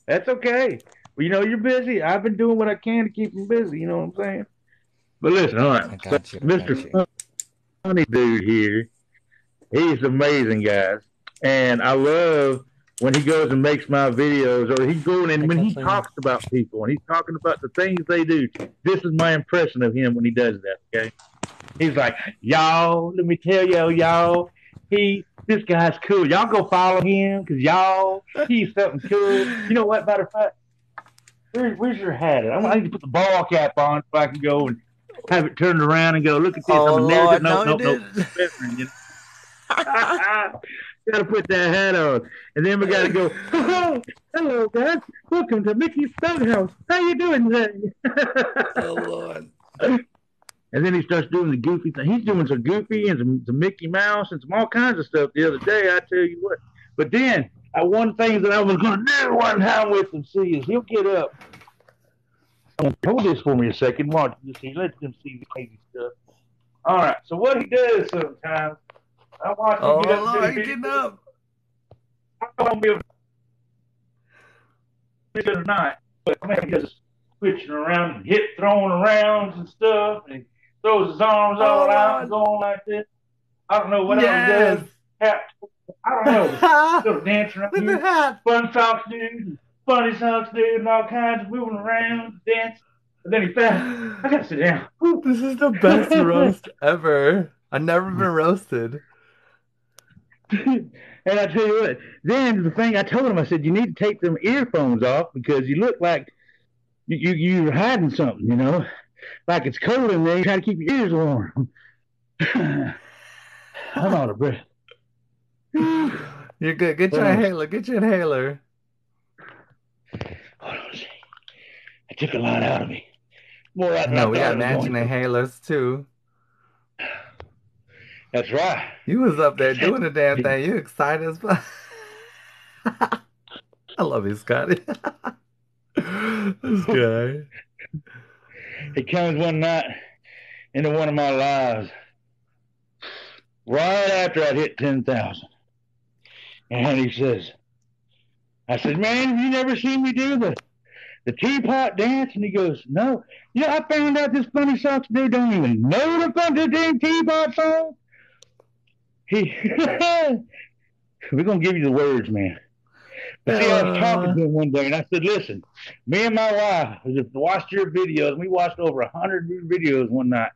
That's okay. Well, you're busy. I've been doing what I can to keep him busy. You know what I'm saying? But listen, all right. I got you. Mr. Funny dude here. He's amazing, guys. And I love when he goes and makes my videos, or he's going and when he talks about people and he's talking about the things they do. This is my impression of him when he does that, okay? He's like, y'all, let me tell y'all, this guy's cool. Y'all go follow him because he's something cool. You know what, matter of fact, where's your hat? I need to put the ball cap on so I can go and have it turned around and go, look at this. Oh, I'm a Lord, no. Gotta put that hat on, and then we gotta go. Oh, hello, guys. Welcome to Mickey's Funhouse. How you doing today? Oh Lord. And then he starts doing the goofy thing. He's doing some Goofy and some Mickey Mouse and some all kinds of stuff the other day. I tell you what. But then one thing that I was gonna do one time with him, see, is he'll get up. Hold this for me a second. Watch this. Let them see the crazy stuff. All right. So what he does sometimes. I watch him get up. Lord, getting up. I won't be able to do it or not, but he does switching around and throwing around and stuff, and he throws his arms all out and going like this. I don't know what else he does. I don't know. Still dancing around With here. the hat. Fun socks dude, funny socks dude, and all kinds of moving around, dancing. And then he fell. I gotta sit down. This is the best roast ever. I've never been roasted. And I tell you what, then the thing I told him, I said, you need to take them earphones off because you look like you're hiding something, like it's cold in there. You try to keep your ears warm. I'm out of breath. You're good. Get your inhaler. Get your inhaler. Hold on a second. I took a lot out of me. More out than No, I we thought got I was matching going to. inhalers too. That's right. You was up there doing the damn thing. You excited as fuck. I love you, Scotty. This guy. He comes one night into one of my lives right after I'd hit 10,000. And he says, I said, man, have you never seen me do the teapot dance? And he goes, no. I found out this Funny Socks dude don't even know the damn teapot song. We're going to give you the words, man. But see, I was talking to him one day, and I said, listen, me and my wife watched your videos, and we watched over 100 videos one night,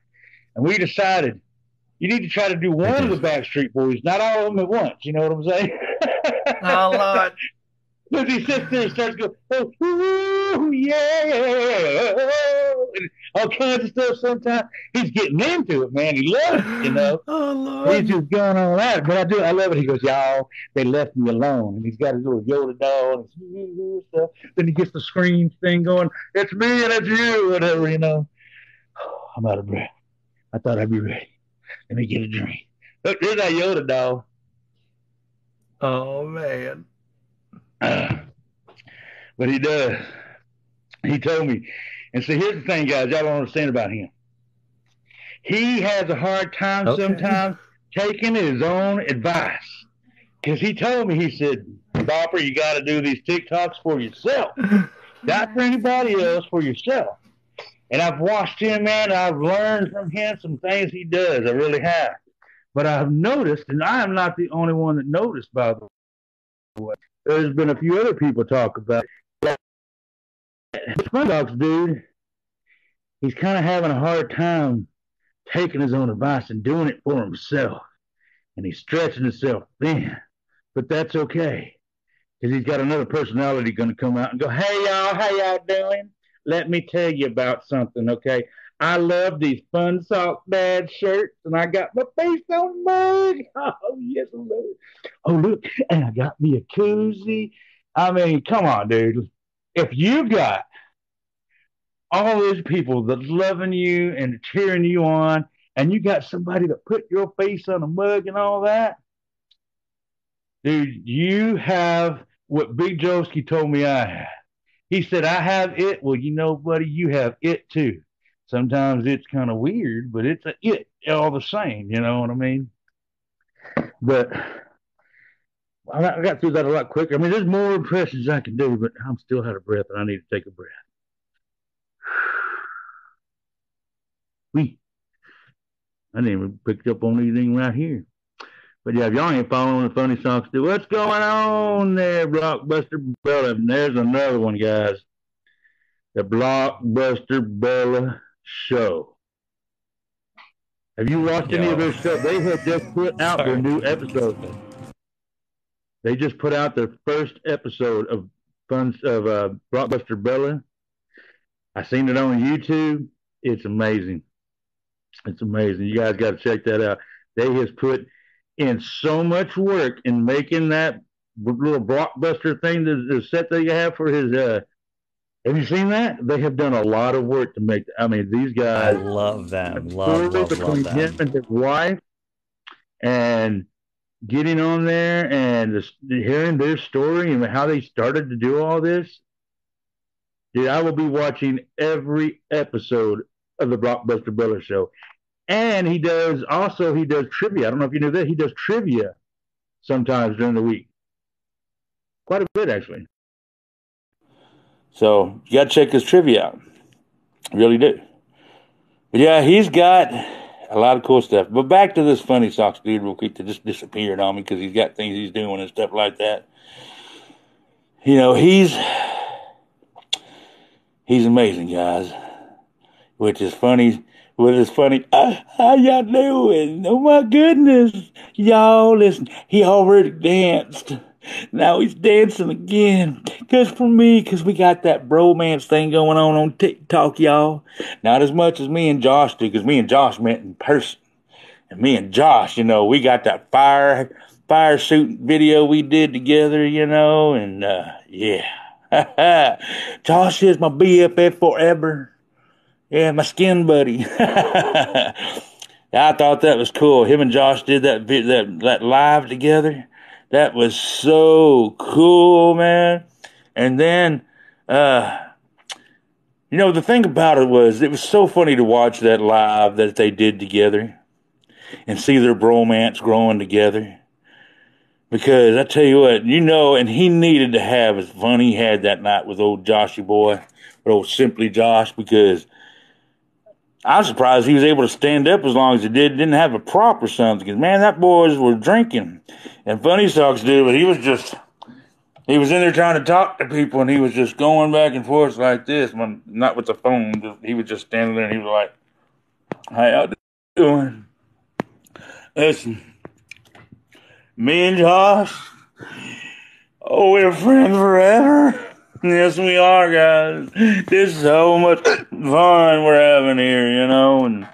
and we decided you need to try to do one of the Backstreet Boys, not all of them at once. You know what I'm saying? Oh, Lord. Because he sits there and starts going, oh, yeah, and all kinds of stuff. Sometimes he's getting into it, man. He loves it, Oh, Lord. He's just going on that. But I love it. He goes, y'all, they left me alone. And he's got his little Yoda doll and stuff. Then he gets the scream thing going, it's me and it's you, whatever, I'm out of breath. I thought I'd be ready. Let me get a drink. Look, there's that Yoda doll. Oh, man. But he does. He told me. And see, here's the thing, guys. Y'all don't understand about him. He has a hard time sometimes taking his own advice. Because he told me, he said, Bopper, you got to do these TikToks for yourself. Not for anybody else, for yourself. And I've watched him, man. I've learned from him some things he does. I really have. But I've noticed, and I am not the only one that noticed, by the way. There's been a few other people talk about it. Dogs, dude, he's kind of having a hard time taking his own advice and doing it for himself. And he's stretching himself thin. But that's okay. Because he's got another personality going to come out and go, hey, y'all, how y'all doing? Let me tell you about something, okay? I love these Fun Sock Dad shirts, and I got my face on the mug. Oh, yes, I love it. Oh, look, and I got me a koozie. I mean, come on, dude. If you got all those people that's loving you and cheering you on, and you got somebody that put your face on a mug and all that, dude, you have what Big Joeski told me I have. He said, I have it. Well, you know, buddy, you have it too. Sometimes it's kind of weird, but it's a it all the same. You know what I mean? But I got through that a lot quicker. I mean, there's more impressions I can do, but I'm still out of breath and I need to take a breath. I didn't even pick up on anything right here. But yeah, if y'all ain't following the Funny Socks, do what's going on there, Blockbuster Bella? And there's another one, guys. The Blockbuster Bella Show. Have you watched any of their stuff? They have just put out their new episode. They just put out their first episode of Blockbuster Bella. I seen it on YouTube. It's amazing. It's amazing. You guys got to check that out. They has put in so much work in making that little blockbuster thing, the set that you have for his. Have you seen that? They have done a lot of work to make. I mean, these guys. I love them. Love between them. Him and his wife, and getting on there and hearing their story and how they started to do all this. Dude, I will be watching every episode of the Blockbuster Bella Show. And he does trivia. I don't know if you knew that. He does trivia sometimes during the week. Quite a bit, actually. So you got to check his trivia out. Really do. But yeah, he's got a lot of cool stuff. But back to this Funny Socks dude real quick that just disappeared on me because he's got things he's doing and stuff like that. You know, he's amazing, guys. Which is funny. How y'all doing? Oh my goodness. Y'all, listen, he already danced. Now he's dancing again. Cause we got that bromance thing going on TikTok, y'all. Not as much as me and Josh do, cause me and Josh met in person. And me and Josh, you know, we got that fire shooting video we did together, you know, and yeah. Josh is my BFF forever. Yeah, my skin buddy. I thought that was cool. Him and Josh did that live together. That was so cool, man. And then, you know, the thing about it was so funny to watch that live that they did together and see their bromance growing together. Because I tell you what, you know, and he needed to have as fun he had that night with old Joshy boy, or old Simply Josh, because I was surprised he was able to stand up as long as he did. Didn't have a prop or something. Because, man, that boys were drinking. And Funny Socks did, but he was in there trying to talk to people, and he was just going back and forth like this. Not with the phone. He was just standing there, and he was like, how y'all doing? Listen, me and Josh, we're friends forever. Yes, we are, guys. This is so much fun we're having here, you know. And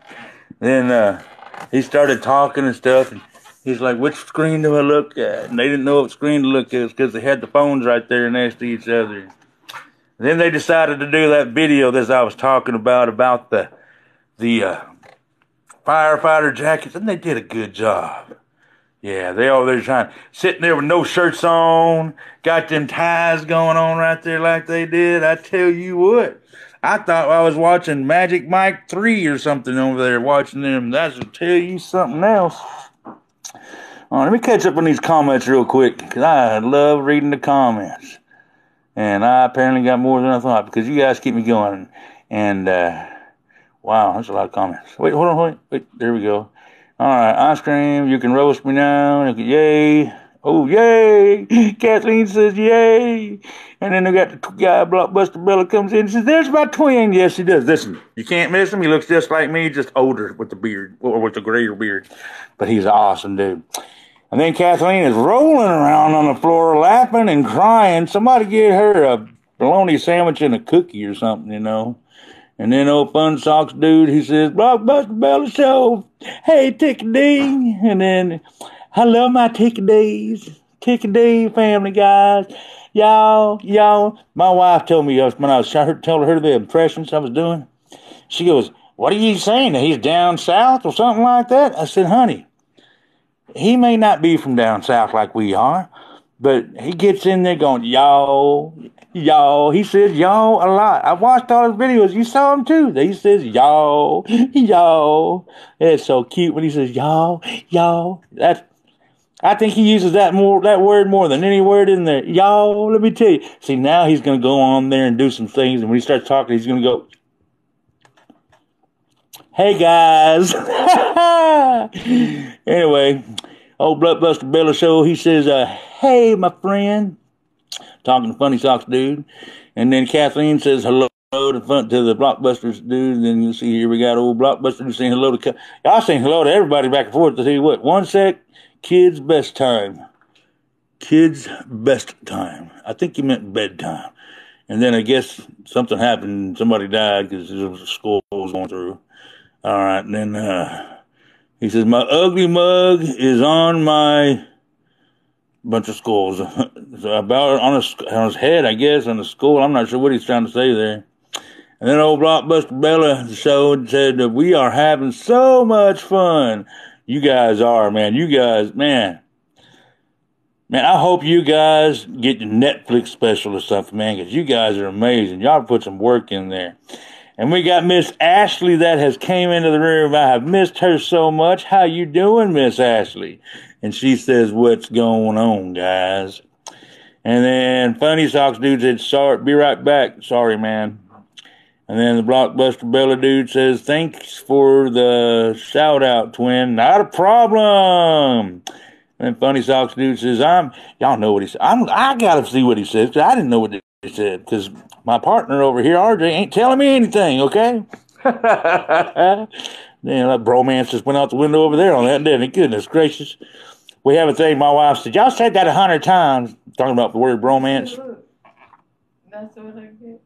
then he started talking and stuff, and he's like, which screen do I look at? And they didn't know what screen to look at because they had the phones right there next to each other. And then they decided to do that video that I was talking about the firefighter jackets, and they did a good job. Yeah, they're sitting there with no shirts on, got them ties going on right there like they did. I tell you what, I thought I was watching Magic Mike 3 or something over there watching them. That should tell you something else. All right, let me catch up on these comments real quick, because I love reading the comments. And I apparently got more than I thought, because you guys keep me going. And Wow, that's a lot of comments. Wait, hold on, wait. There we go. All right, ice cream. You can roast me now. Yay. Oh, yay. Kathleen says yay. And then they got the guy, Blockbuster Bella, comes in and says, there's my twin. Yes, he does. Listen, you can't miss him. He looks just like me, just older with the beard, or with the grayer beard. But he's an awesome dude. And then Kathleen is rolling around on the floor laughing and crying. Somebody get her a bologna sandwich and a cookie or something, you know. And then old Fun Socks dude, he says, Blockbuster Bella Show. Hey, Tick-a-dee. And then, I love my Tick-a-dees. Tick-a-dee family, guys. Y'all. My wife told me when I was telling her the impressions I was doing, she goes, what are you saying? That he's down south or something like that? I said, honey, he may not be from down south like we are, but he gets in there going, y'all. He says y'all a lot. I watched all his videos. You saw him too. He says y'all. It's so cute when he says y'all. I think he uses that word more than any word in there. Y'all, let me tell you. See, now he's going to go on there and do some things, and when he starts talking, he's going to go, hey guys. Anyway, old Blockbuster Bella Show, he says, hey my friend. Talking to Funny Socks dude. And then Kathleen says hello to the Blockbusters dude. And then you see here we got old Blockbuster saying hello to... Y'all saying hello to everybody back and forth. To tell you what, one sec, kids' best time. Kids' best time. I think you meant bedtime. And then I guess something happened. Somebody died because there was a school was going through. All right. And then he says, my ugly mug is on my... bunch of skulls. So about on his head, I guess, on the skull. I'm not sure what he's trying to say there. And then old Blockbuster Bella showed said that we are having so much fun. You guys are, man. You guys, man, I hope you guys get your Netflix special or something, man, because you guys are amazing. Y'all put some work in there. And we got Miss Ashley that has came into the room. I have missed her so much. How you doing, Miss Ashley? And she says, what's going on, guys? And then Funny Socks dude said, sorry, be right back. Sorry, man. And then the Blockbuster Bella dude says, thanks for the shout out, twin. Not a problem. And Funny Socks dude says, y'all know what he said. I gotta see what he says, because I didn't know what he said, because my partner over here, RJ, ain't telling me anything, okay? Then that bromance just went out the window over there on that, didn't it? Goodness gracious. We have a thing, my wife said, y'all said that 100 times, talking about the word bromance. That's what I get.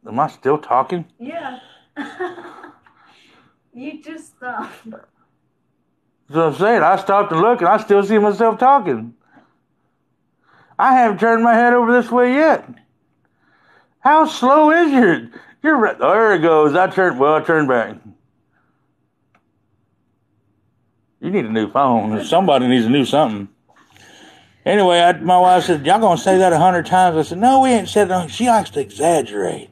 Am I still talking? Yeah. You just stopped. That's what I'm saying. I stopped and looked, and I still see myself talking. I haven't turned my head over this way yet. How slow is your there it goes. I turned back. You need a new phone. Somebody needs a new something. Anyway, my wife said, y'all gonna say that 100 times? I said, no, we ain't said it. She likes to exaggerate.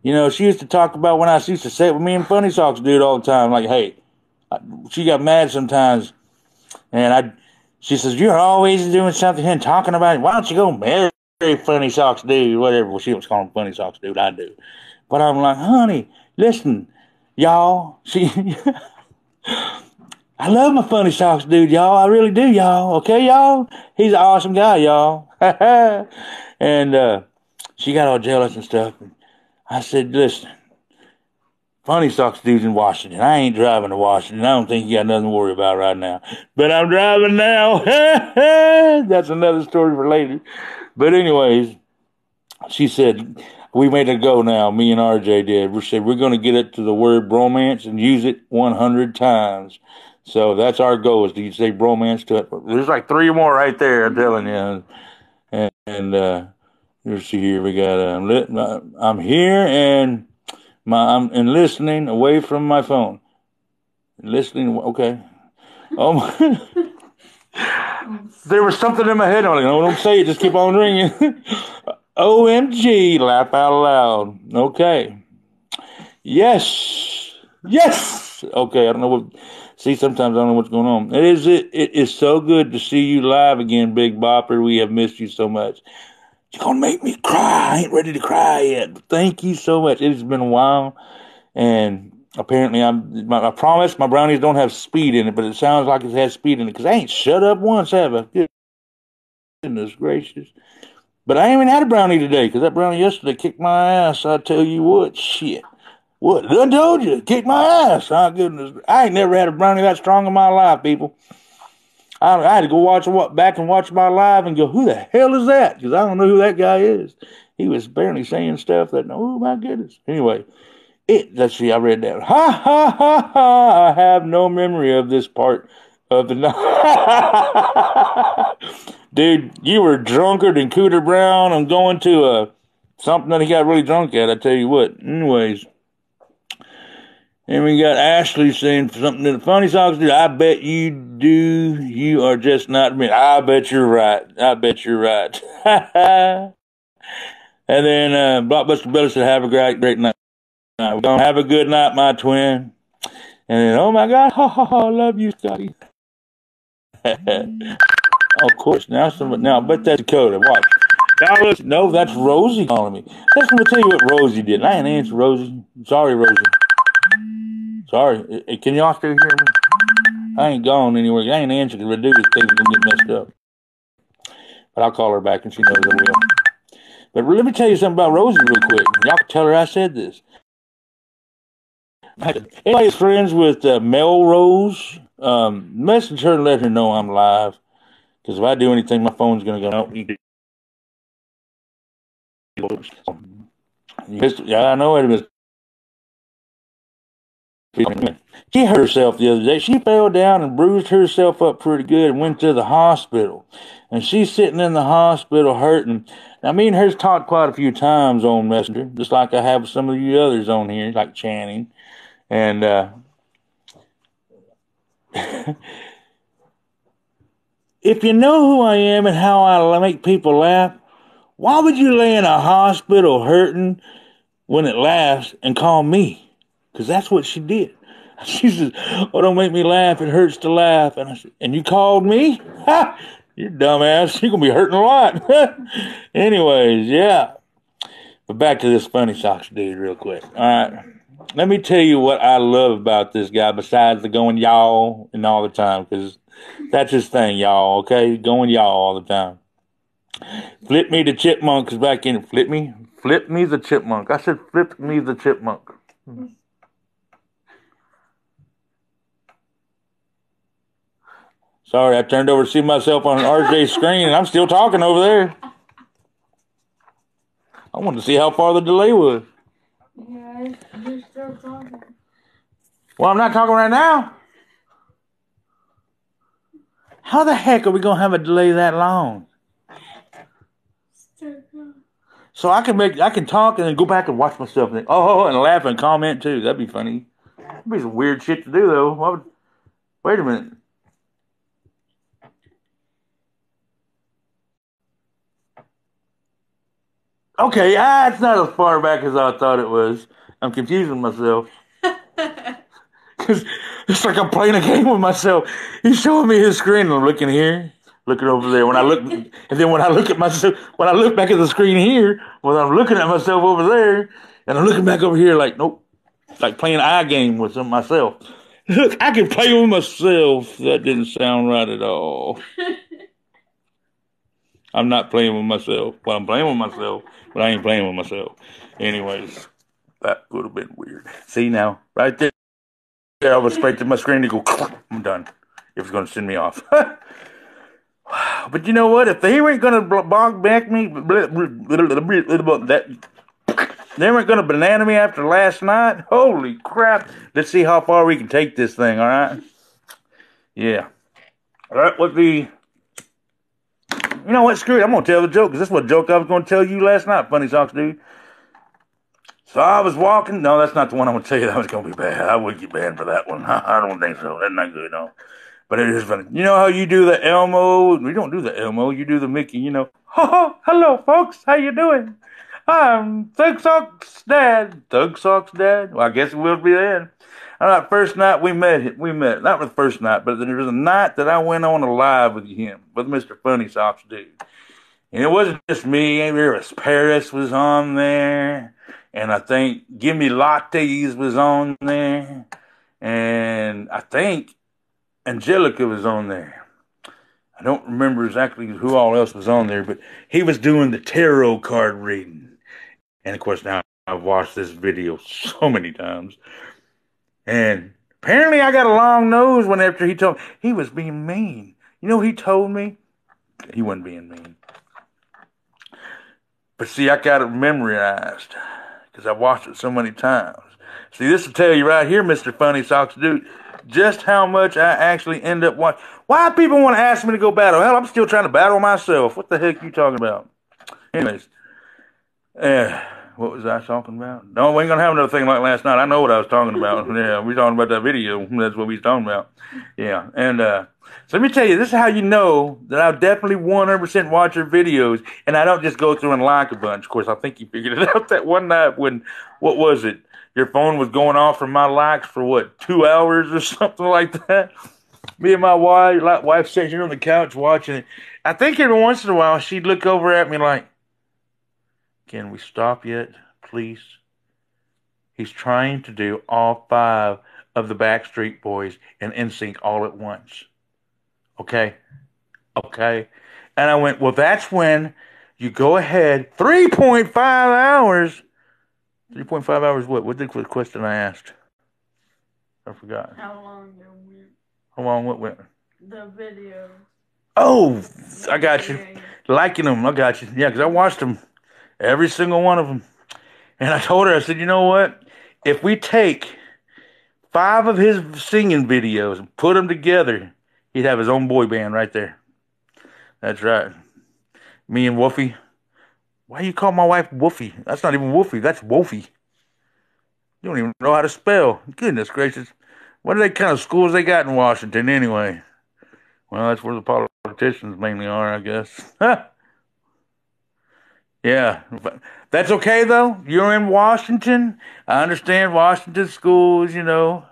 You know, she used to talk about when I used to say it with me and Funny Socks dude all the time. Like, hey, she got mad sometimes. And she says, you're always doing something and talking about it. Why don't you go marry Funny Socks dude? Whatever. Well, she was calling him Funny Socks dude. I do. But I'm like, honey, listen, y'all. I love my Funny Socks dude, y'all. I really do, y'all. Okay, y'all? He's an awesome guy, y'all. And she got all jealous and stuff. And I said, listen, Funny Socks dude's in Washington. I ain't driving to Washington. I don't think you got nothing to worry about right now. But I'm driving now. That's another story for later. But anyways, she said, we made it go now. Me and RJ did. We said, we're going to get it to the word bromance and use it 100 times. So that's our goal, is to say bromance to it. There's like 3 more right there, I'm telling you. And let's see here. We got, I'm here and I'm listening away from my phone. Listening, okay. Oh my. There was something in my head on it. I don't say it, just keep on ringing. OMG, laugh out loud. Okay. Yes. Okay, I don't know what. See, sometimes I don't know what's going on. It is so good to see you live again, Big Bopper. We have missed you so much. You're going to make me cry. I ain't ready to cry yet. But thank you so much. It's been a while. And apparently, I promise my brownies don't have speed in it, but it sounds like it has speed in it because I ain't shut up once, have I? Goodness gracious. But I ain't even had a brownie today because that brownie yesterday kicked my ass. I tell you what, shit. What? I told you, kicked my ass. Oh, goodness. I ain't never had a brownie that strong in my life, people. I had to go back and watch my live and go, who the hell is that? Because I don't know who that guy is. He was apparently saying stuff that, oh my goodness. Anyway, let's see, I read that. Ha ha ha ha. I have no memory of this part of the night. Dude, you were drunker than Cooter Brown. I'm going to something that he got really drunk at, I tell you what. Anyways. And we got Ashley saying something in the Funny Socks dude. I bet you do. You are just not me. I bet you're right. I bet you're right. And then Blockbuster Billy said, have a great night. We're going to have a good night, my twin. And then, oh my God, I love you, Scotty. Of course, now, I bet that's Dakota. Watch. No, that's Rosie calling me. Let's tell you what Rosie did. I ain't answer Rosie. Sorry, Rosie. Sorry. Can y'all still hear me? I ain't gone anywhere. I ain't answering because if I do, this thing's going to get messed up. But I'll call her back and she knows I will. But let me tell you something about Rosie real quick. Y'all can tell her I said this. Anybody's friends with Melrose, message her and let her know I'm live. Because if I do anything, my phone's going to go out. Yeah, I know it. She hurt herself the other day. She fell down and bruised herself up pretty good and went to the hospital. And she's sitting in the hospital hurting. Now, me and her's talked quite a few times on Messenger, just like I have with some of you others on here, like Channing. And if you know who I am and how I make people laugh, why would you lay in a hospital hurting when it laughs and call me? Because that's what she did. She says, oh, don't make me laugh. It hurts to laugh. And I said, and you called me? Ha! You dumbass. You're going to be hurting a lot. Anyways, yeah. But back to this Funny Socks dude real quick. All right. Let me tell you what I love about this guy besides the going y'all and all the time. Because that's his thing, y'all. Okay? Going y'all all the time. Flip me the chipmunk is back in. Flip me? Flip me the chipmunk. I said flip me the chipmunk. Sorry, I turned over to see myself on RJ's screen, and I'm still talking over there. I wanted to see how far the delay was. Yeah, you're still talking. Well, I'm not talking right now. How the heck are we going to have a delay that long? Still talking. So I can talk and then go back and watch myself and and laugh and comment too. That'd be funny. That'd be some weird shit to do though. Wait a minute. Okay, it's not as far back as I thought it was. I'm confusing myself. Because it's like I'm playing a game with myself. He's showing me his screen and I'm looking here, looking over there. And then when I look at myself, when I look back at the screen here, when I'm looking at myself over there, and I'm looking back over here like, nope, like playing eye game with myself. Look, I can play with myself. That didn't sound right at all. I'm not playing with myself. Well, I'm playing with myself, but I ain't playing with myself. Anyways, that would have been weird. See now, right there, I was straight to my screen to go, I'm done. It was going to send me off. But you know what? If they weren't going to bog back me, they weren't going to banana me after last night, holy crap. Let's see how far we can take this thing, all right? Yeah. That would be... You know what? Screw it. I'm going to tell the joke because this is what joke I was going to tell you last night, Funny Socks dude. So I was walking. No, that's not the one I'm going to tell you. That was going to be bad. I would get banned for that one. I don't think so. That's not good, no. But it is funny. You know how you do the Elmo? We don't do the Elmo. You do the Mickey, you know. Hello, folks. How you doing? I'm Thug Socks Dad. Thug Socks Dad? Well, I guess it will be then. That first night we met. Not the first night, but there was a night that I went on a live with him, with Mr. Funny Socks dude. And it wasn't just me. There was Paris was on there. And I think Gimme Lattes was on there. And I think Angelica was on there. I don't remember exactly who all else was on there, but he was doing the tarot card reading. And of course, now I've watched this video so many times. And apparently I got a long nose when after he told me he was being mean. You know, he told me he wasn't being mean. But see, I got it memorized because I watched it so many times. See, this will tell you right here, Mr. Funny Socks Dude, just how much I actually end up watching. Why people want to ask me to go battle? Hell, I'm still trying to battle myself. What the heck are you talking about? Anyways, what was I talking about? No, we ain't going to have another thing like last night. I know what I was talking about. Yeah, we talking about that video. That's what we was talking about. Yeah, and so let me tell you, this is how you know that I definitely 100% watch your videos, and I don't just go through and like a bunch. Of course, I think you figured it out that one night when, what was it? Your phone was going off from my likes for, what, 2 hours or something like that? Me and my wife sitting here on the couch watching it. I think every once in a while she'd look over at me like, can we stop yet, please? He's trying to do all 5 of the Backstreet Boys and NSYNC all at once. Okay? Okay? And I went, well, that's when you go ahead. 3.5 hours. 3.5 hours what? What the question I asked? I forgot. How long it went? How long what went? The video. Oh, I got you. Liking them. I got you. Yeah, because I watched them. Every single one of them. And I told her, I said, you know what? If we take 5 of his singing videos and put them together, he'd have his own boy band right there. That's right. Me and Wolfie. Why you call my wife Wolfie? That's not even Wolfie. That's Wolfie. You don't even know how to spell. Goodness gracious. What are they kind of schools they got in Washington anyway? Well, that's where the politicians mainly are, I guess. Yeah, that's okay though. You're in Washington. I understand Washington schools, you know.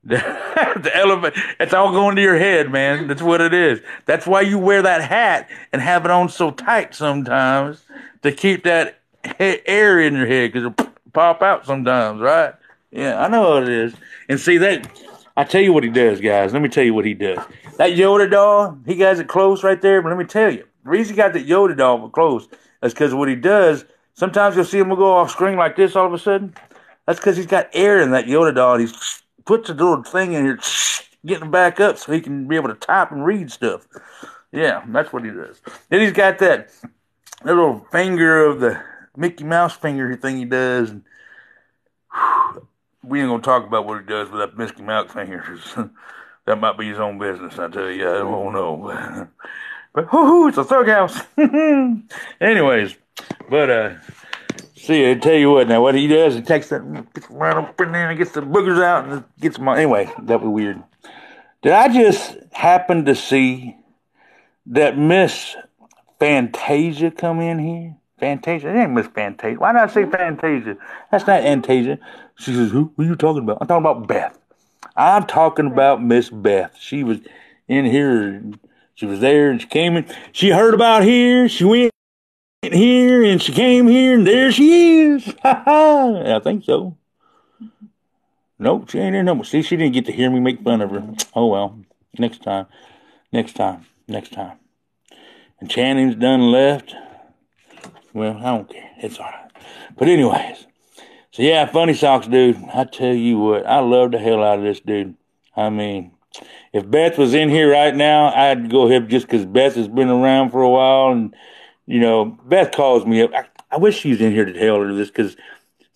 The elephant, it's all going to your head, man. That's what it is. That's why you wear that hat and have it on so tight sometimes to keep that air in your head because it'll pop out sometimes, right? Yeah, I know what it is. And see that, I tell you what he does, guys. Let me tell you what he does. That Yoda doll, he got it close right there, but let me tell you, the reason he got that Yoda doll close is because what he does, sometimes you'll see him go off screen like this all of a sudden. That's because he's got air in that Yoda doll. He puts a little thing in here, getting it back up so he can be able to type and read stuff. Yeah, that's what he does. Then he's got that little finger of the Mickey Mouse finger thing he does. And we ain't going to talk about what he does with that Mickey Mouse finger. That might be his own business, I tell you. I don't know. But it's a thug house. Anyways, but see, I tell you what. Now, what he does, he takes that, gets right up in there, and gets the boogers out, and gets my. Anyway, that was weird. Did I just happen to see that Miss Fantasia come in here? Fantasia, it ain't Miss Fantasia. Why not say Fantasia? That's not Fantasia. She says, "Who are you talking about?" I'm talking about Beth. I'm talking about Miss Beth. She was in here. She was there and she came in. She heard about here. She went here and she came here and there she is. I think so. Nope, she ain't here no more. See, she didn't get to hear me make fun of her. Oh well. Next time. Next time. Next time. And Channing's done left. Well, I don't care. It's all right. But anyways. So yeah, Funny Socks dude. I tell you what, I love the hell out of this dude. I mean, if Beth was in here right now, I'd go ahead just because Beth has been around for a while. And, you know, Beth calls me up. I wish she was in here to tell her this because,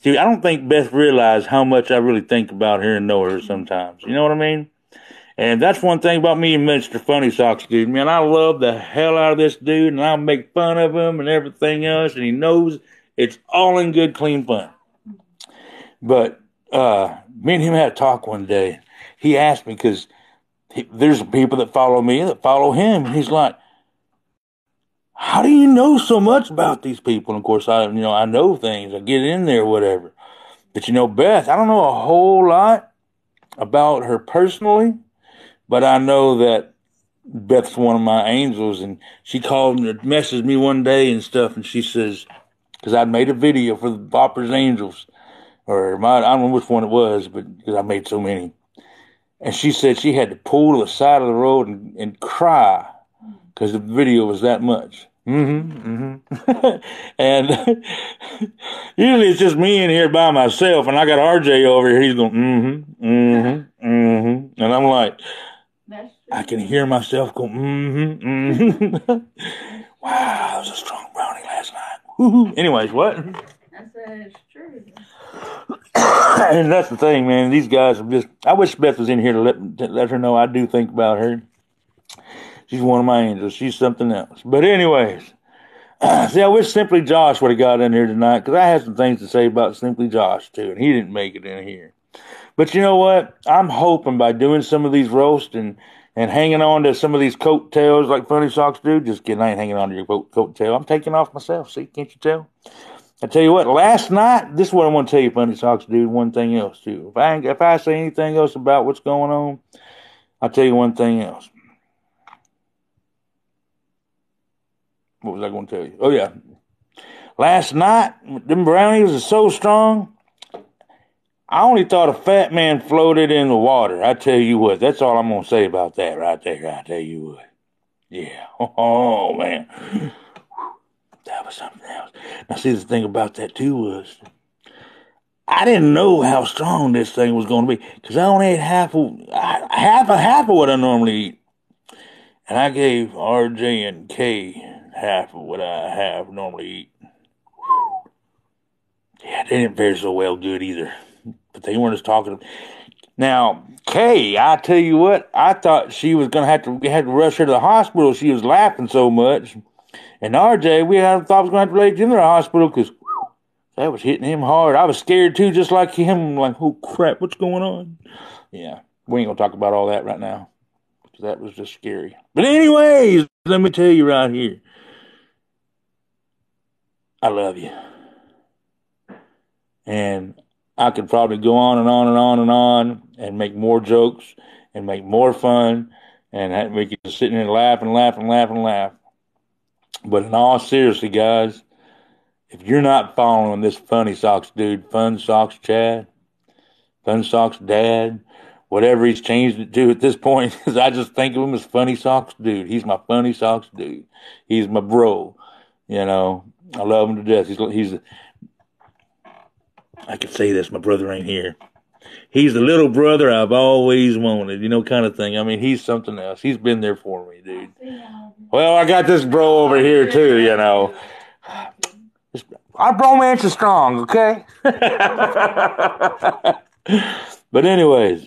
see, I don't think Beth realized how much I really think about her and know her sometimes. You know what I mean? And that's one thing about me and Mr. Funny Socks dude. Man, I love the hell out of this dude, and I'll make fun of him and everything else, and he knows it's all in good, clean fun. But me and him had a talk one day. He asked me because there's people that follow me that follow him. And he's like, how do you know so much about these people? And of course, I know things. I get in there, whatever. But Beth, I don't know a whole lot about her personally, but I know that Beth's one of my angels, and she called and messaged me one day and stuff, and she says, because I'd made a video for the Bopper's Angels, or I don't know which one it was, but because I made so many. And she said she had to pull to the side of the road and cry because the video was that much. And usually it's just me in here by myself, and I got RJ over here. He's going, and I'm like, I can hear myself go, wow, that was a strong brownie last night. Anyways, what? I said it's true. And that's the thing, man. These guys are just. I wish Beth was in here to let her know I do think about her. She's one of my angels. She's something else. But anyways, see, I wish Simply Josh would have got in here tonight, because I had some things to say about Simply Josh too, and he didn't make it in here. But you know what? I'm hoping by doing some of these roasts and hanging on to some of these coattails like Funny Socks do. Just kidding, I ain't hanging on to your coattail. I'm taking off myself. See, can't you tell? I tell you what, last night, this is what I want to tell you, Funny Socks dude, one thing else too. If I say anything else about what's going on, I'll tell you one thing else. What was I going to tell you? Oh, yeah. Last night, them brownies are so strong, I only thought a fat man floated in the water. I tell you what, that's all I'm going to say about that right there. I tell you what. Yeah. Oh, man. That was something else. Now, see, the thing about that, too, was I didn't know how strong this thing was going to be, because I only ate half of what I normally eat. And I gave RJ and K half of what I normally eat. Yeah, they didn't fare so well good either. But they weren't as talkative. Now, Kay, I tell you what, I thought she was going to have to rush her to the hospital. She was laughing so much. And RJ, we thought I was going to have to take him to the hospital because that was hitting him hard. I was scared too, just like him. I'm like, oh crap, what's going on? Yeah, we ain't going to talk about all that right now. That was just scary. But anyways, let me tell you right here. I love you. And I could probably go on and on and on and on and make more jokes and make more fun and make you just sitting there laugh and laugh and laugh and laugh. But in all seriousness, guys, if you're not following this Funny Socks dude, Fun Socks Chad, Fun Socks Dad, whatever he's changed it to at this point, because I just think of him as Funny Socks dude. He's my Funny Socks dude. He's my bro. You know, I love him to death. He's I could say this, my brother ain't here. He's the little brother I've always wanted, you know, kind of thing. I mean, he's something else. He's been there for me, dude. Well, I got this bro over here, too, you know. Our bromance is strong, okay? But anyways,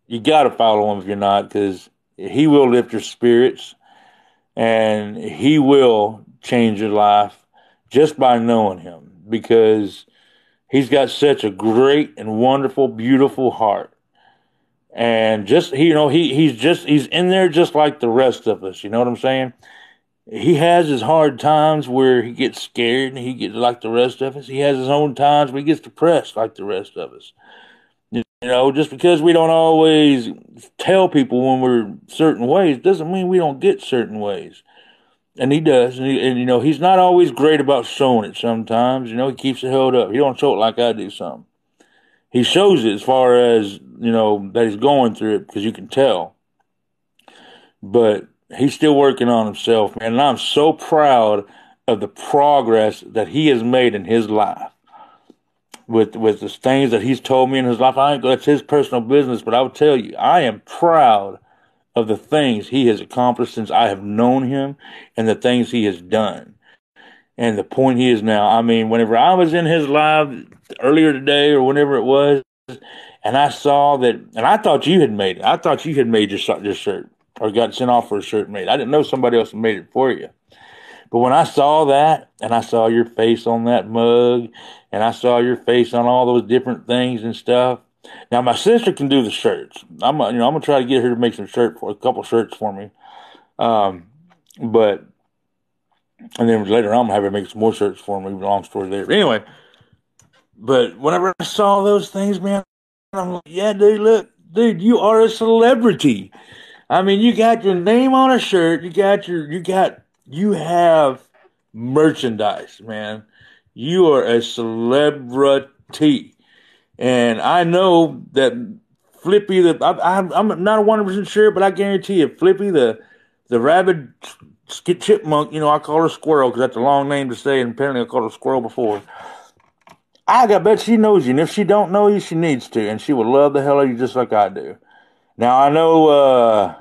you got to follow him if you're not, because he will lift your spirits, and he will change your life just by knowing him, because he's got such a great and wonderful, beautiful heart. And just, you know, he's in there just like the rest of us. You know what I'm saying? He has his hard times where he gets scared and he gets like the rest of us. He has his own times where he gets depressed like the rest of us. You know, just because we don't always tell people when we're certain ways doesn't mean we don't get certain ways. And he does. And you know, he's not always great about showing it sometimes. You know, he keeps it held up. He don't show it like I do some. He shows it as far as, you know, that he's going through it because you can tell. But he's still working on himself, man. And I'm so proud of the progress that he has made in his life. With the things that he's told me in his life. That's his personal business, but I will tell you, I am proud of the things he has accomplished since I have known him and the things he has done. And the point he is now, I mean, whenever I was in his live earlier today or whenever it was, and I saw that, and I thought you had made it. I thought you had made your shirt or got sent off for a shirt made. I didn't know somebody else had made it for you. But when I saw that, and I saw your face on that mug, and I saw your face on all those different things and stuff. Now my sister can do the shirts. I'm gonna try to get her to make a couple shirts for me. And then later on, I'm gonna have her make some more shirts for me. Long story there. But anyway, but whenever I saw those things, man, I'm like, yeah, dude, look, dude, you are a celebrity. I mean, you got your name on a shirt. You have merchandise, man. You are a celebrity. And I know that Flippy, I'm not 100% sure, but I guarantee you, Flippy, the rabid chipmunk, I call her Squirrel because that's a long name to say, and apparently I called her Squirrel before. I bet she knows you, and if she don't know you, she needs to, and she would love the hell out of you just like I do. Now, I know,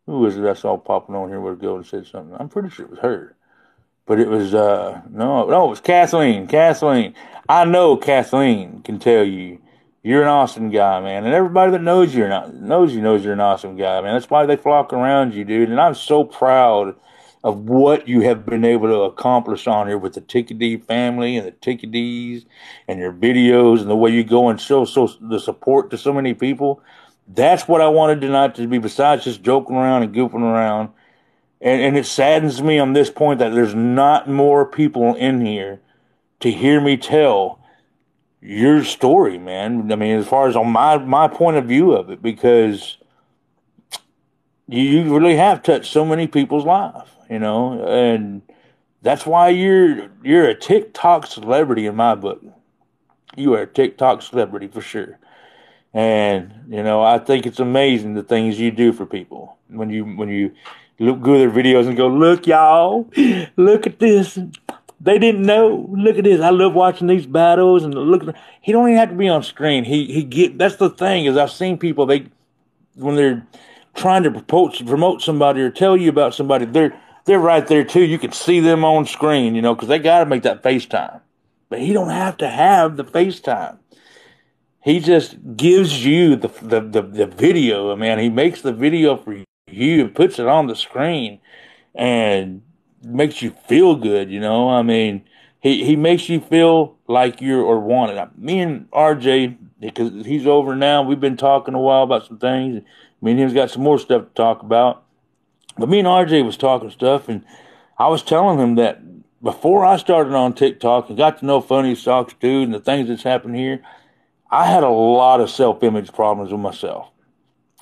who is it I saw popping on here with a girl and said something? I'm pretty sure it was her. But it was, no, it was Kathleen. Kathleen. I know Kathleen can tell you you're an awesome guy, man. And everybody that knows you knows you're an awesome guy, man. That's why they flock around you, dude. And I'm so proud of what you have been able to accomplish on here with the Tickadee family and the Tickadees and your videos and the way you go and show the support to so many people. That's what I wanted tonight to be, besides just joking around and goofing around. And it saddens me on this point that there's not more people in here to hear me tell your story, man. I mean, as far as on my point of view of it, because you really have touched so many people's lives, and that's why you're a TikTok celebrity in my book. You are a TikTok celebrity for sure. And, I think it's amazing the things you do for people. When you look good at their videos and go, look, y'all, look at this. They didn't know. Look at this. I love watching these battles. And look, he don't even have to be on screen. That's the thing, is I've seen people, when they're trying to promote somebody or tell you about somebody, they're right there too. You can see them on screen, because they got to make that FaceTime. But he don't have to have the FaceTime. He just gives you the video, man. He makes the video for you, puts it on the screen, and makes you feel good, I mean, he makes you feel like you're wanted. Me and RJ, because he's over now, we've been talking a while about some things. Me and him's got some more stuff to talk about. But me and RJ was talking stuff, and I was telling him that before I started on TikTok and got to know Funny Socks Dude and the things that's happened here, I had a lot of self-image problems with myself.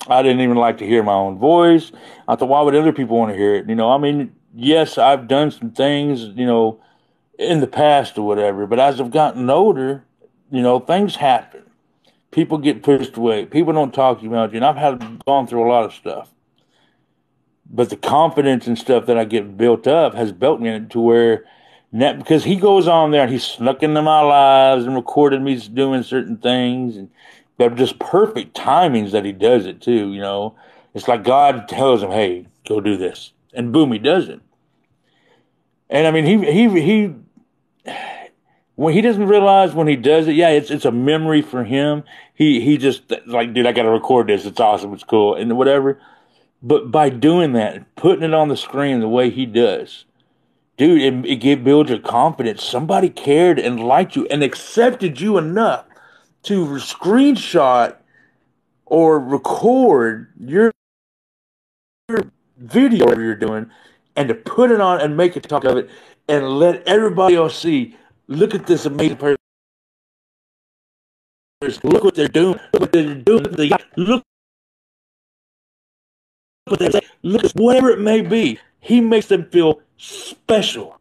I didn't even like to hear my own voice. I thought, why would other people want to hear it? I mean, yes, I've done some things, in the past or whatever, but as I've gotten older, things happen. People get pushed away. People don't talk to you about you, and I've gone through a lot of stuff. But the confidence and stuff that I get built up has built me to where, because he goes on there and he's snuck into my lives and recorded me doing certain things, and they're just perfect timings that he does it too. It's like God tells him, "Hey, go do this," and boom, he does it. And I mean, he when he doesn't realize when he does it, yeah, it's a memory for him. He just like, dude, I got to record this. It's awesome. It's cool and whatever. But by doing that, putting it on the screen the way he does, dude, it builds your confidence. Somebody cared and liked you and accepted you enough to screenshot or record your video you're doing and to put it on and make a talk of it and let everybody else see, look at this amazing person. Look what they're doing. Look what they're doing. Look what they're saying. Look, whatever it may be. He makes them feel special.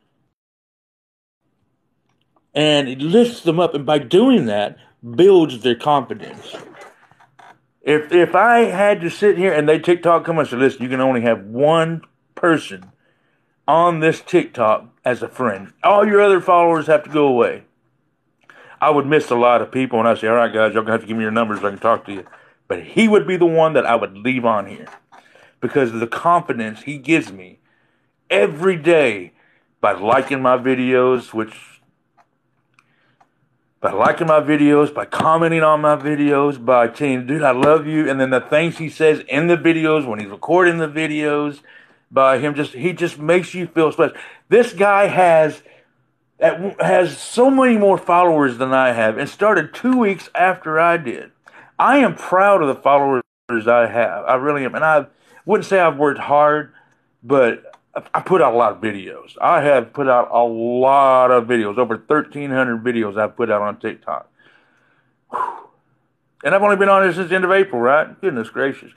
And it lifts them up, and by doing that, builds their confidence. If I had to sit here and they TikTok come and say, listen, you can only have one person on this TikTok as a friend. All your other followers have to go away. I would miss a lot of people, and I'd say, all right, guys, y'all going to have to give me your numbers so I can talk to you. But he would be the one that I would leave on here because of the confidence he gives me every day by liking my videos, by commenting on my videos, by saying, dude, I love you. And then the things he says in the videos, when he's recording the videos, by him he just makes you feel special. This guy has so many more followers than I have and started 2 weeks after I did. I am proud of the followers I have. I really am. And I wouldn't say I've worked hard, but I put out a lot of videos. I have put out a lot of videos, over 1,300 videos I've put out on TikTok. Whew. And I've only been on it since the end of April, right? Goodness gracious.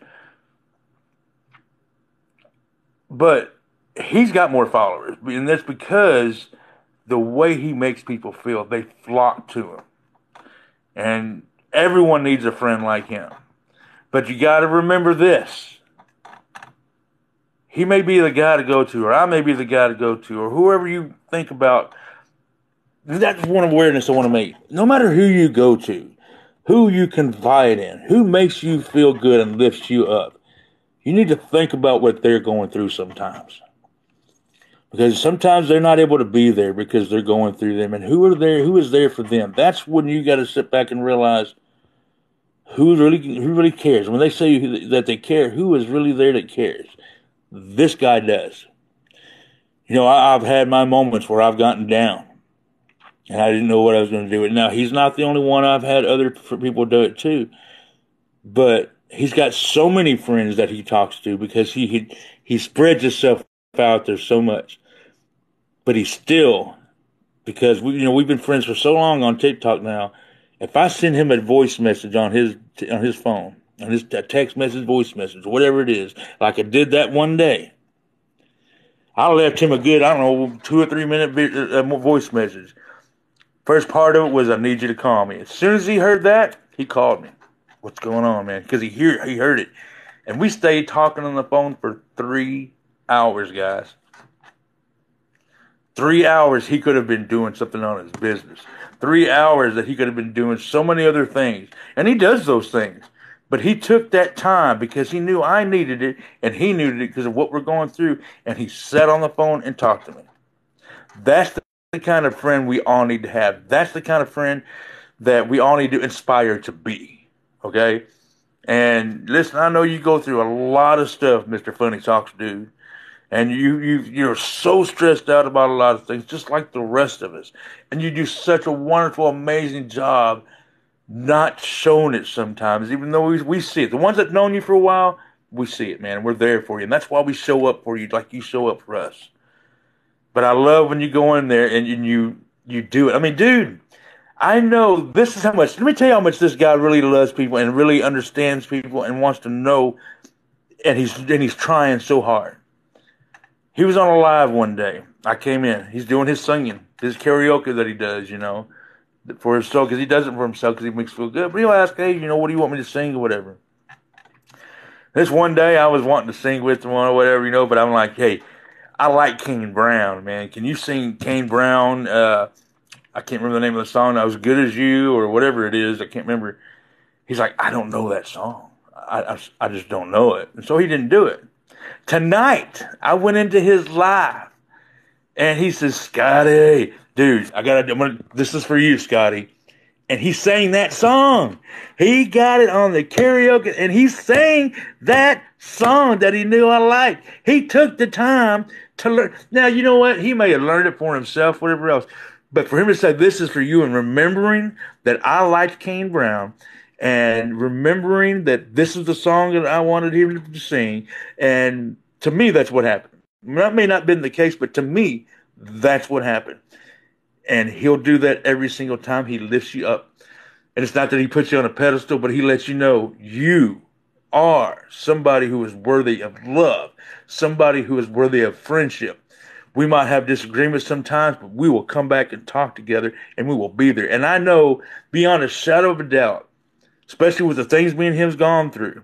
But he's got more followers, and that's because the way he makes people feel, they flock to him. And everyone needs a friend like him. But you got to remember this. He may be the guy to go to, or I may be the guy to go to, or whoever you think about. That's one awareness I want to make. No matter who you go to, who you confide in, who makes you feel good and lifts you up, you need to think about what they're going through sometimes. Because sometimes they're not able to be there because they're going through them. And who is there for them? That's when you got to sit back and realize who really cares. When they say that they care, who is really there that cares? This guy does. You know, I've had my moments where I've gotten down and I didn't know what I was going to do. And now, he's not the only one. I've had other people do it too. But he's got so many friends that he talks to because he spreads himself out there so much. But he's still, because we've been friends for so long on TikTok now. If I send him a voice message on his phone, on his text message, voice message, whatever it is, like I did that one day, I left him a good, 2 or 3 minute voice message. First part of it was, I need you to call me. As soon as he heard that, he called me. What's going on, man? Because he heard it. And we stayed talking on the phone for 3 hours, guys. 3 hours he could have been doing something on his business. 3 hours that he could have been doing so many other things. And he does those things. But he took that time because he knew I needed it, and he needed it because of what we're going through. And he sat on the phone and talked to me. That's the kind of friend we all need to have. That's the kind of friend that we all need to inspire to be. Okay? And listen, I know you go through a lot of stuff, Mr. Funny Talks dude. And you're so stressed out about a lot of things, just like the rest of us. And you do such a wonderful, amazing job not showing it sometimes, even though we see it. The ones that have known you for a while, we see it, man. We're there for you. And that's why we show up for you like you show up for us. But I love when you go in there and you do it. I mean, dude, I know this is how much. Let me tell you how much this guy really loves people and really understands people and wants to know. And he's trying so hard. He was on a live one day. I came in. He's doing his singing, his karaoke that he does, for himself, because he does it for himself because he makes feel good. But he'll ask, hey, what do you want me to sing or whatever. This one day I was wanting to sing with him or whatever, but I'm like, hey, I like Kane Brown, man. Can you sing Kane Brown? I can't remember the name of the song. I Was Good As You or whatever it is. I can't remember. He's like, I don't know that song. I just don't know it. And so he didn't do it. Tonight, I went into his live, and he says, Scotty, dude, this is for you, Scotty. And he sang that song. He got it on the karaoke, and he sang that song that he knew I liked. He took the time to learn. Now, you know what? He may have learned it for himself, whatever else. But for him to say, this is for you, and remembering that I liked Kane Brown, and remembering that this is the song that I wanted him to sing. And to me, that's what happened. That may not have been the case, but to me, that's what happened. And he'll do that every single time. He lifts you up. And it's not that he puts you on a pedestal, but he lets you know you are somebody who is worthy of love, somebody who is worthy of friendship. We might have disagreements sometimes, but we will come back and talk together, and we will be there. And I know, beyond a shadow of a doubt, especially with the things me and him's gone through,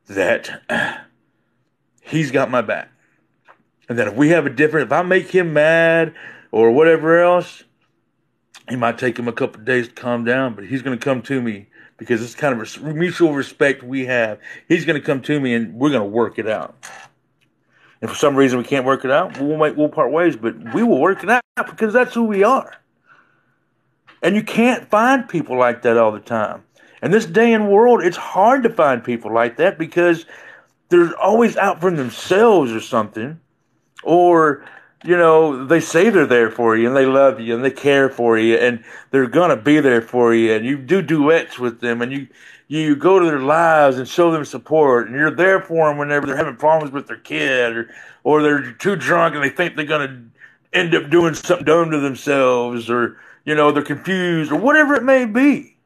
that he's got my back. And that if I make him mad or whatever else, it might take him a couple of days to calm down, but he's going to come to me because it's kind of a mutual respect we have. He's going to come to me and we're going to work it out. And for some reason we can't work it out, we'll part ways, but we will work it out because that's who we are. And you can't find people like that all the time. In this day and world, it's hard to find people like that because they're always out for themselves or something. Or, they say they're there for you and they love you and they care for you and they're going to be there for you. And you do duets with them and you go to their lives and show them support. And you're there for them whenever they're having problems with their kid or they're too drunk and they think they're going to end up doing something dumb to themselves or, they're confused or whatever it may be.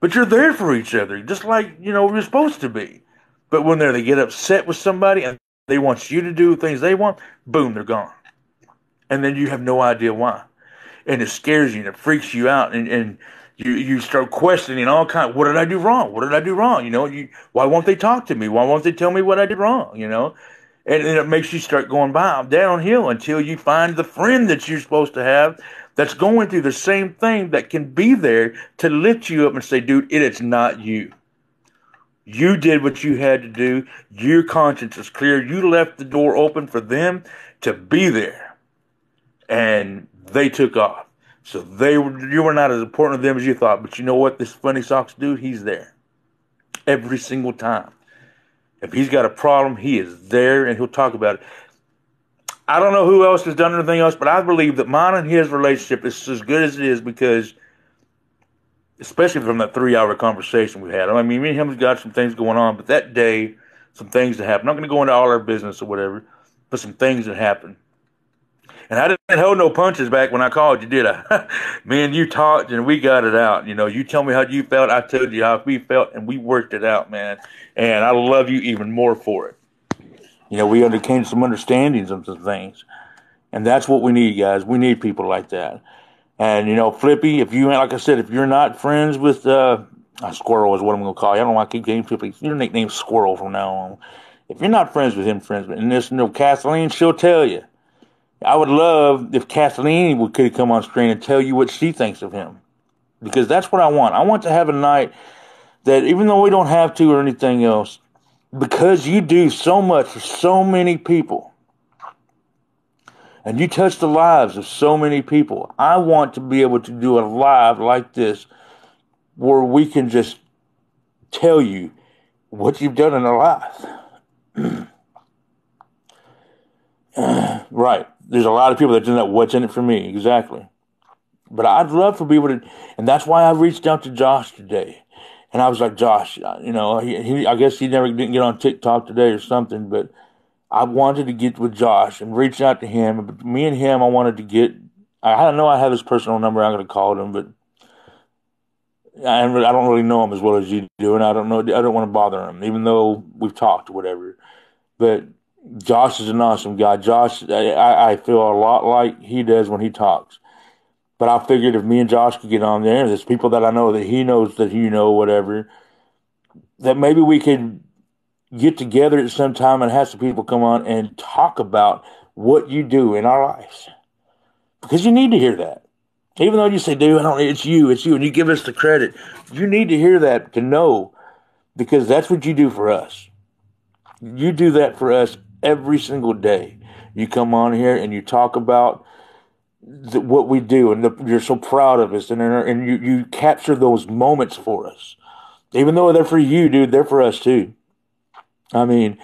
But you're there for each other, just like, you're supposed to be. But when they get upset with somebody and they want you to do things they want, boom, they're gone. And then you have no idea why. And it scares you and it freaks you out. And you start questioning all kinds. What did I do wrong? What did I do wrong? Why won't they talk to me? Why won't they tell me what I did wrong? And it makes you start going downhill until you find the friend that you're supposed to have that's going through the same thing that can be there to lift you up and say, dude, it's not you. You did what you had to do. Your conscience is clear. You left the door open for them to be there. And they took off. So you were not as important to them as you thought. But you know what? This Funny Socks dude, he's there. Every single time. If he's got a problem, he is there and he'll talk about it. I don't know who else has done anything else, but I believe that mine and his relationship is as good as it is because, especially from that 3-hour conversation we had. I mean, me and him have got some things going on, but that day, some things that happened. I'm not going to go into all our business or whatever, but some things that happened. And I didn't hold no punches back when I called you, did I? Me and you talked and we got it out. You tell me how you felt. I told you how we felt and we worked it out, man. And I love you even more for it. We came to some understandings of some things. And that's what we need, guys. We need people like that. And, Flippy, if you're not friends with, Squirrel is what I'm going to call you. I don't know why I keep getting Flippy. Your nickname's Squirrel from now on. If you're not friends with him, and this, Kathleen, she'll tell you. I would love if Kathleen could come on screen and tell you what she thinks of him. Because that's what I want. I want to have a night that even though we don't have to or anything else, because you do so much for so many people, and you touch the lives of so many people, I want to be able to do a live like this where we can just tell you what you've done in our life. Right. There's a lot of people that do that. What's in it for me? Exactly. But I'd love for people to, and that's why I reached out to Josh today. And I was like, Josh, I guess he didn't get on TikTok today or something, but I wanted to get with Josh and reach out to him. But me and him, I wanted to get, I don't know I have his personal number. I'm going to call him, but I don't really know him as well as you do. And I don't want to bother him, even though we've talked or whatever. But Josh is an awesome guy. Josh, I feel a lot like he does when he talks. But I figured if me and Josh could get on there, there's people that I know that he knows that whatever, that maybe we could get together at some time and have some people come on and talk about what you do in our lives. Because you need to hear that. Even though you say, dude, it's you, and you give us the credit. You need to hear that to know, because that's what you do for us. You do that for us every single day. You come on here and you talk about what we do, and you're so proud of us, and you capture those moments for us. Even though they're for you, dude, they're for us too. I mean,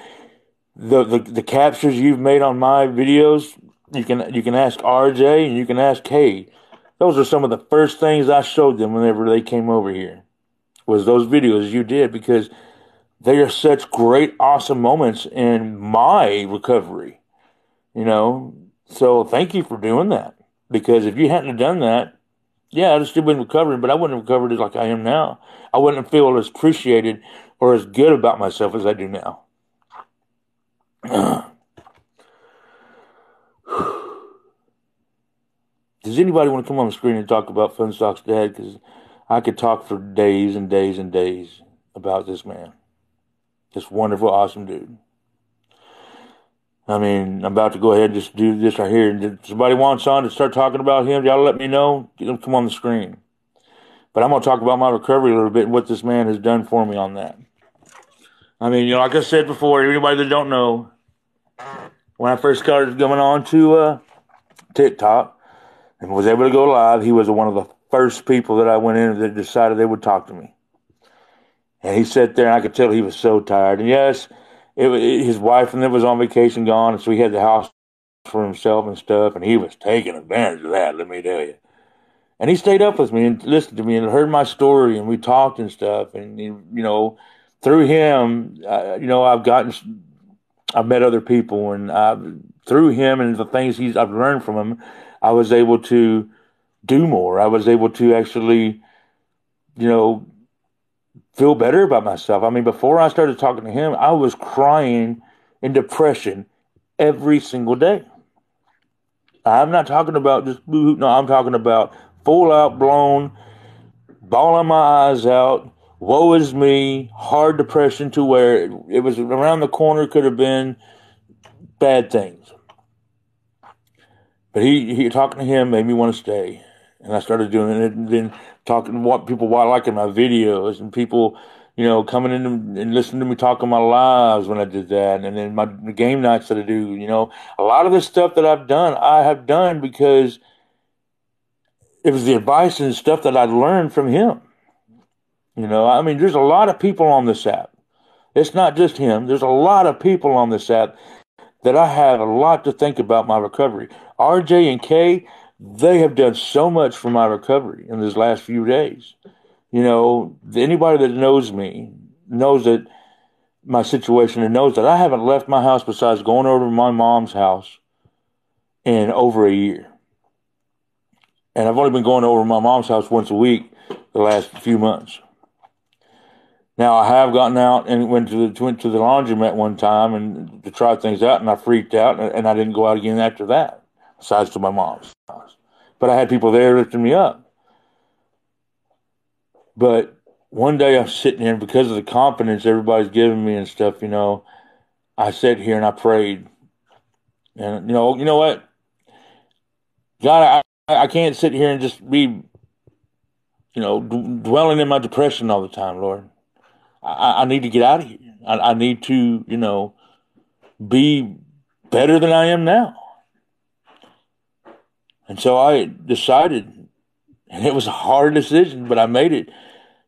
the captures you've made on my videos, you can ask RJ and you can ask Kay. Those are some of the first things I showed them whenever they came over here, was those videos you did, because they are such great, awesome moments in my recovery, So thank you for doing that, because if you hadn't have done that, yeah, I'd still been recovering, but I wouldn't have recovered it like I am now. I wouldn't feel as appreciated or as good about myself as I do now. Does anybody want to come on the screen and talk about Fun Socks Dad? Because I could talk for days and days and days about this man. This wonderful, awesome dude. I mean, I'm about to go ahead and just do this right here. If somebody wants on to start talking about him, y'all let me know. Get them come on the screen. But I'm going to talk about my recovery a little bit and what this man has done for me on that. I mean, like I said before, anybody that don't know, when I first started coming on to TikTok and was able to go live, he was one of the first people that I went in that decided they would talk to me. And he sat there, and I could tell he was so tired. And yes, his wife and them was on vacation gone, and so he had the house for himself and stuff, and he was taking advantage of that, let me tell you. And he stayed up with me and listened to me and heard my story, and we talked and stuff. And, through him, I've met other people, and through him and the things I've learned from him, I was able to do more. I was able to actually, feel better about myself. I mean, before I started talking to him, I was crying in depression every single day. I'm not talking about just boo-hoo. No, I'm talking about full out blown, bawling my eyes out, woe is me, hard depression to where it was around the corner, could have been bad things. But he talking to him made me want to stay. And I started doing it, and then talking to what people liking my videos, and people, coming in and listening to me talk on my lives when I did that. And then the game nights that I do, a lot of the stuff that I have done because it was the advice and stuff that I learned from him. There's a lot of people on this app. It's not just him. There's a lot of people on this app that I have a lot to think about my recovery. RJ and Kay, they have done so much for my recovery in these last few days. Anybody that knows me knows that my situation and knows that I haven't left my house besides going over to my mom's house in over a year. And I've only been going over to my mom's house once a week the last few months. Now, I have gotten out and went to the laundromat one time and to try things out, and I freaked out, and I didn't go out again after that, besides to my mom's house. But I had people there lifting me up. But one day I'm sitting here, and because of the confidence everybody's giving me and stuff, I sat here and I prayed. And, you know what? God, I can't sit here and just be, dwelling in my depression all the time, Lord. I need to get out of here. I need to, be better than I am now. And so I decided, and it was a hard decision, but I made it,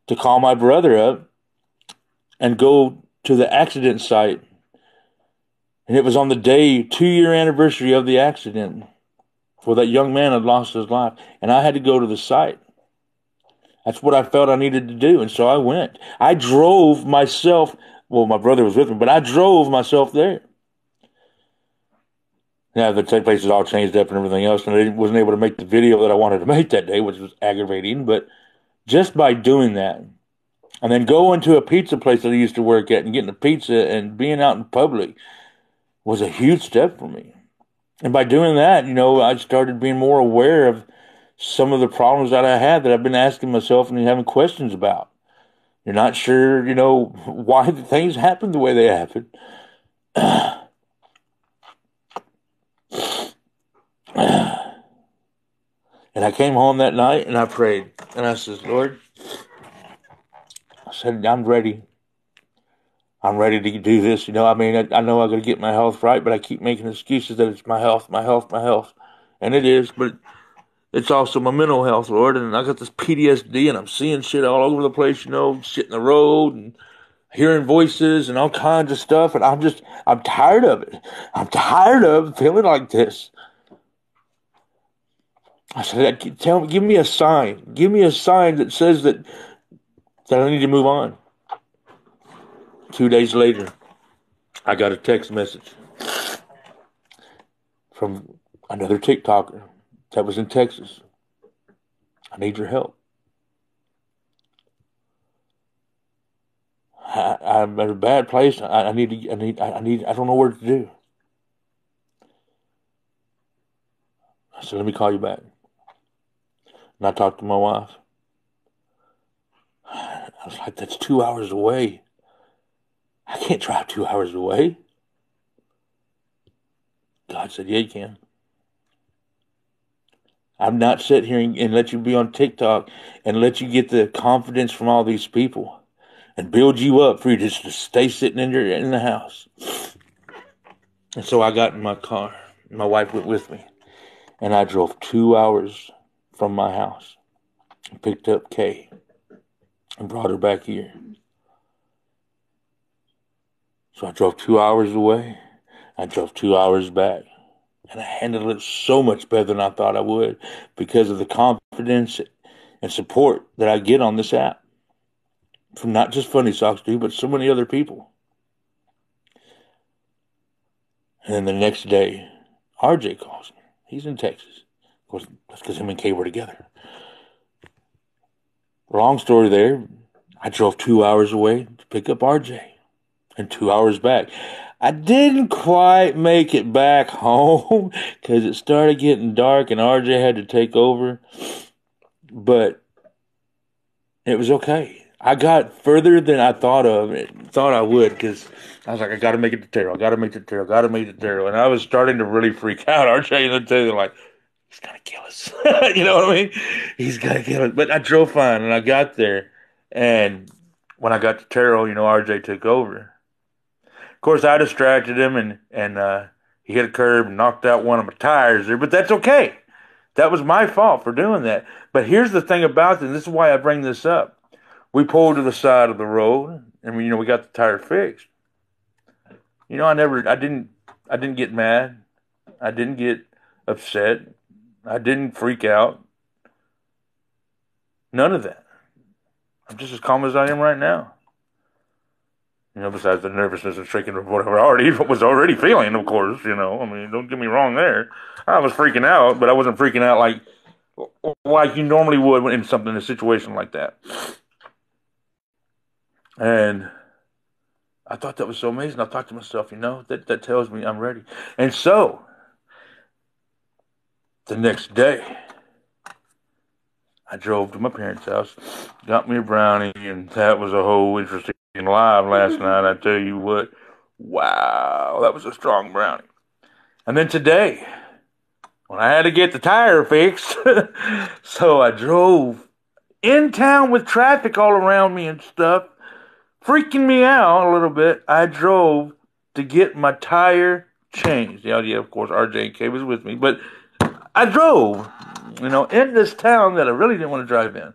to call my brother up and go to the accident site. And it was on the 2-year anniversary of the accident where that young man had lost his life. And I had to go to the site. That's what I felt I needed to do. And so I went. I drove myself. Well, my brother was with me, but I drove myself there. Now, the place is all changed up and everything else, and I wasn't able to make the video that I wanted to make that day, which was aggravating. But just by doing that, and then going to a pizza place that I used to work at and getting a pizza and being out in public was a huge step for me. And by doing that, I started being more aware of some of the problems that I had that I've been asking myself and having questions about. You're not sure, why the things happen the way they happen. And I came home that night and I prayed. And I said, Lord, I said, I'm ready. I'm ready to do this. I know I got to get my health right, but I keep making excuses that it's my health. And it is, but it's also my mental health, Lord. And I got this PTSD and I'm seeing shit all over the place, shit in the road and hearing voices and all kinds of stuff. And I'm tired of it. I'm tired of feeling like this. I said, give me a sign. Give me a sign that says that I need to move on. 2 days later, I got a text message from another TikToker that was in Texas. I need your help. I'm in a bad place. I don't know what to do. I said, let me call you back. And I talked to my wife. I was like, that's 2 hours away. I can't drive 2 hours away. God said, yeah, you can. I'm not sitting here and let you be on TikTok and let you get the confidence from all these people and build you up for you just to stay sitting in the house. And so I got in my car. My wife went with me. And I drove 2 hours from my house and picked up Kay and brought her back here. So I drove 2 hours away. I drove 2 hours back. And I handled it so much better than I thought I would because of the confidence and support that I get on this app. From not just Funny Socks Dude, but so many other people. And then the next day, RJ calls me. He's in Texas. Of course, that's because him and Kay were together. Long story there. I drove 2 hours away to pick up RJ. And 2 hours back. I didn't quite make it back home because it started getting dark and RJ had to take over. But it was okay. I got further than I thought I would, because I was like, I got to make it to Terrell. I got to make it to Terrell. Got to make it to Terrell. And I was starting to really freak out. RJ and they're like, he's going to kill us. You know what I mean? He's going to kill us. But I drove fine and I got there. And when I got to Terrell, RJ took over. Of course, I distracted him and he hit a curb and knocked out one of my tires there. But that's okay. That was my fault for doing that. But here's the thing about this. This is why I bring this up. We pulled to the side of the road, and we got the tire fixed. I didn't get mad. I didn't get upset. I didn't freak out. None of that. I'm just as calm as I am right now. Besides the nervousness and shaking of what I was already feeling, of course. Don't get me wrong there. I was freaking out, but I wasn't freaking out like you normally would in a situation like that. And I thought that was so amazing. I thought to myself, that tells me I'm ready. And so, the next day, I drove to my parents' house, got me a brownie, and that was a whole interesting live last night. I tell you what, wow, that was a strong brownie. And then today, when I had to get the tire fixed, so I drove in town with traffic all around me and stuff, freaking me out a little bit. I drove to get my tire changed. Yeah, of course, RJ and K was with me, but I drove, in this town that I really didn't want to drive in.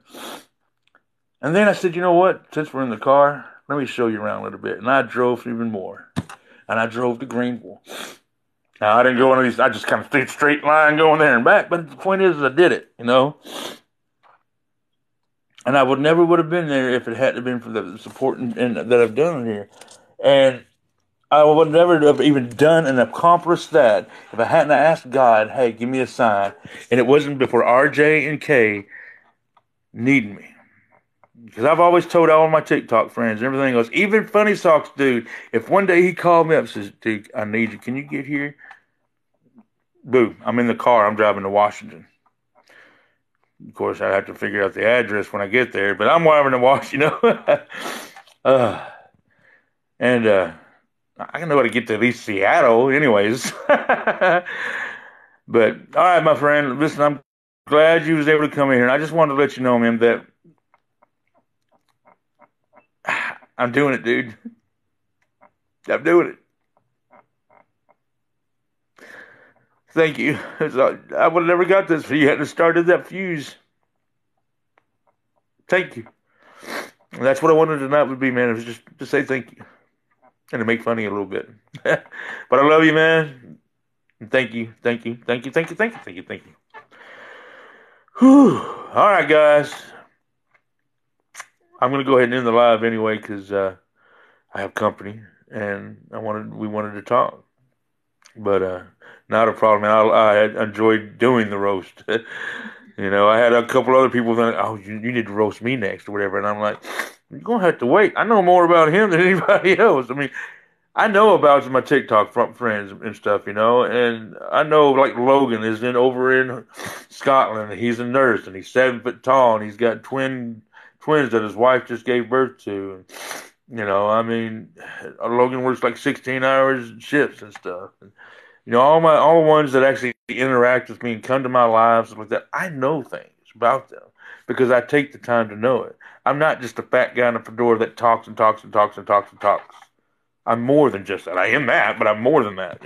And then I said, you know what? Since we're in the car, let me show you around a little bit. And I drove even more. And I drove to Greenville. Now, I didn't go on these, I just kind of stayed straight line going there and back. But the point is I did it, And I never would have been there if it hadn't been for the support and that I've done here. And I would never have even done and accomplished that if I hadn't asked God, hey, give me a sign. And it wasn't before RJ and K needed me. Because I've always told all my TikTok friends and everything else, even Funny Socks dude, if one day he called me up and says, dude, I need you. Can you get here? Boom, I'm in the car. I'm driving to Washington. Of course, I have to figure out the address when I get there, but I'm driving to Washington, and I know how to get to at least Seattle anyways. But, all right, my friend, listen, I'm glad you was able to come in here, and I just wanted to let you know, man, that I'm doing it, dude. I'm doing it. Thank you. I would have never got this if you hadn't started that fuse. Thank you. And that's what I wanted tonight would be, man. It was just to say thank you. And to make fun of you a little bit. But I love you, man. And thank you. Thank you. Thank you. Thank you. Thank you. Thank you. Thank you. Whew. All right, guys. I'm going to go ahead and end the live anyway because I have company and we wanted to talk. But not a problem. I enjoyed doing the roast. I had a couple other people that, oh, you need to roast me next or whatever. And I'm like, you're going to have to wait. I know more about him than anybody else. I mean, I know about my TikTok friends and stuff, and I know like Logan is over in Scotland. He's a nurse and he's 7 foot tall and he's got twins that his wife just gave birth to. Logan works like 16-hour shifts and stuff. And, all the ones that actually interact with me and come to my lives and like that, I know things about them because I take the time to know it. I'm not just a fat guy in a fedora that talks and talks and talks and talks and talks. I'm more than just that. I am that, but I'm more than that,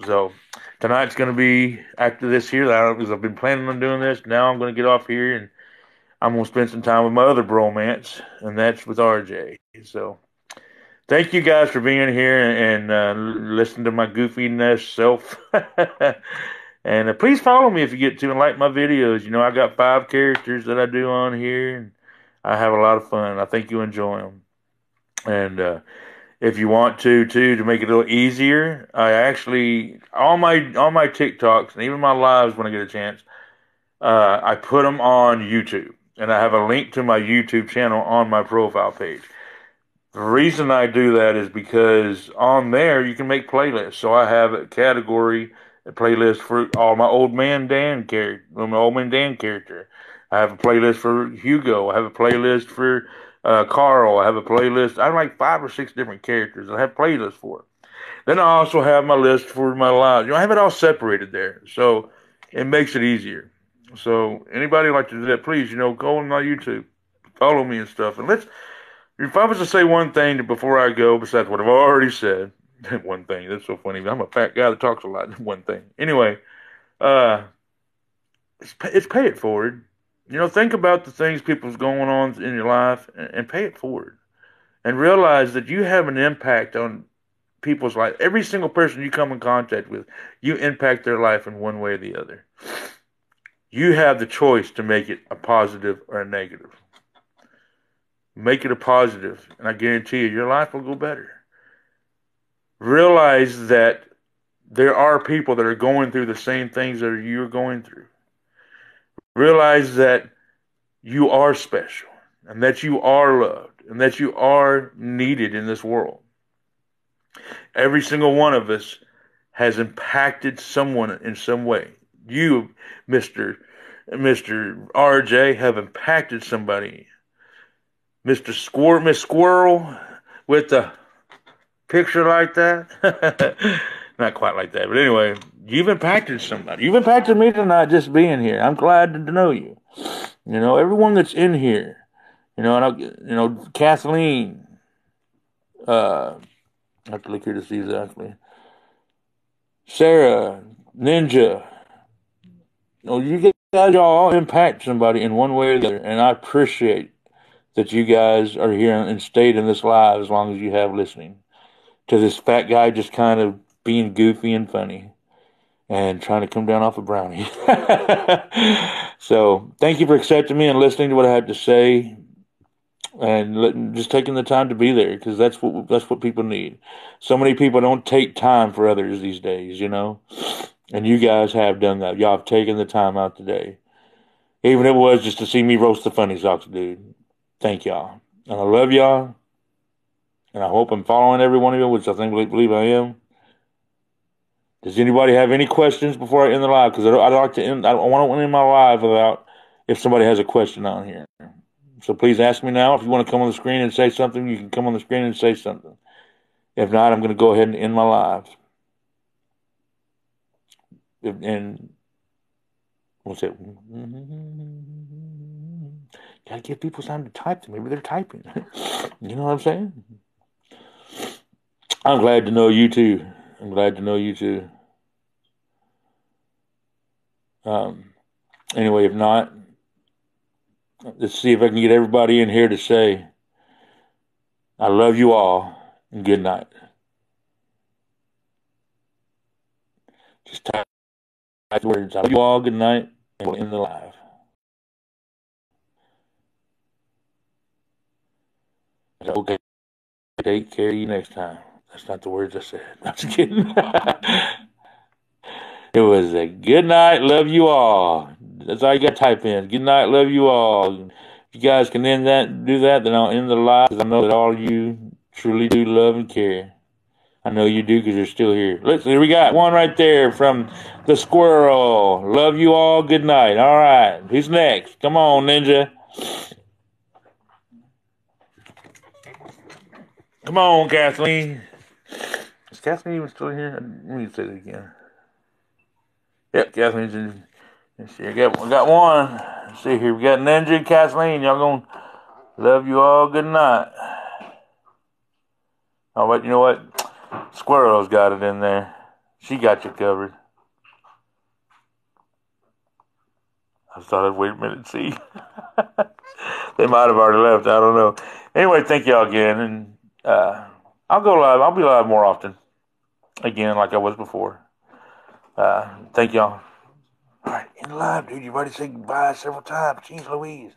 So tonight's going to be after this here, because I've been planning on doing this. Now I'm going to get off here and I'm going to spend some time with my other bromance, and that's with RJ. So thank you guys for being here and listening to my goofiness self. And please follow me if you get to and like my videos. I got 5 characters that I do on here, and I have a lot of fun. I think you enjoy them. And if you want to make it a little easier, I actually all my TikToks and even my lives when I get a chance, I put them on YouTube, and I have a link to my YouTube channel on my profile page. The reason I do that is because on there you can make playlists. So I have a category, a playlist for all my Old Man Dan character, my Old Man Dan character. I have a playlist for Hugo. I have a playlist for Carl. I have a playlist. I have like 5 or 6 different characters. I have playlists for. Then I also have my list for my lives. I have it all separated there, so it makes it easier. So anybody like to do that, please, go on my YouTube, follow me and stuff, and let's. If I was to say one thing before I go, besides what I've already said, one thing, that's so funny. I'm a fat guy that talks a lot. One thing. Anyway, it's pay it forward. Think about the things people's going on in your life and pay it forward. And realize that you have an impact on people's life. Every single person you come in contact with, you impact their life in one way or the other. You have the choice to make it a positive or a negative. Make it a positive, and I guarantee you, your life will go better. Realize that there are people that are going through the same things that you're going through. Realize that you are special, and that you are loved, and that you are needed in this world. Every single one of us has impacted someone in some way. You, Mr. RJ, have impacted somebody. Miss Squirrel with the picture like that. Not quite like that, but anyway, you've impacted somebody. You've impacted me tonight just being here. I'm glad to know you. Everyone that's in here. Kathleen. I have to look here to see exactly. Sarah, Ninja. You guys all impact somebody in one way or the other, and I appreciate that you guys are here and stayed in this live as long as you have listening to this fat guy just kind of being goofy and funny and trying to come down off a brownie. So thank you for accepting me and listening to what I had to say and just taking the time to be there, because that's what people need. So many people don't take time for others these days, and you guys have done that. Y'all have taken the time out today, even if it was just to see me roast the funny socks dude. Thank y'all. And I love y'all. And I hope I'm following every one of you, which I believe I am. Does anybody have any questions before I end the live? Because I'd like to end. I want to end my live without if somebody has a question on here. So please ask me now. If you want to come on the screen and say something, you can come on the screen and say something. If not, I'm going to go ahead and end my live. And what's it? Gotta give people time to type. Maybe they're typing. You know what I'm saying? I'm glad to know you too. Anyway, if not, let's see if I can get everybody in here to say, I love you all and good night. Just type the words, I love you all, good night, and we'll end the live. Okay, take care of you next time. That's not the words I said. I'm just kidding. It was a good night, love you all. That's all you got to type in. Good night, love you all. If you guys can do that, then I'll end the live, because I know that all of you truly do love and care. I know you do, because you're still here. Listen, we got one right there from the squirrel. Love you all, good night. All right, who's next? Come on, Ninja. Come on, Kathleen. Is Kathleen even still here? Let me say that again. Yep, Kathleen's in. Let's see, I got one. Let's see here. We got Ninja and Kathleen. Y'all gonna love you all. Good night. Oh, but you know what? Squirrel's got it in there. She got you covered. I thought I'd wait a minute and see. They might have already left. I don't know. Anyway, thank y'all again, and I'll go live. I'll be live more often. Again, like I was before. Thank y'all. All right, in live, dude. You already said goodbye several times. Jeez Louise.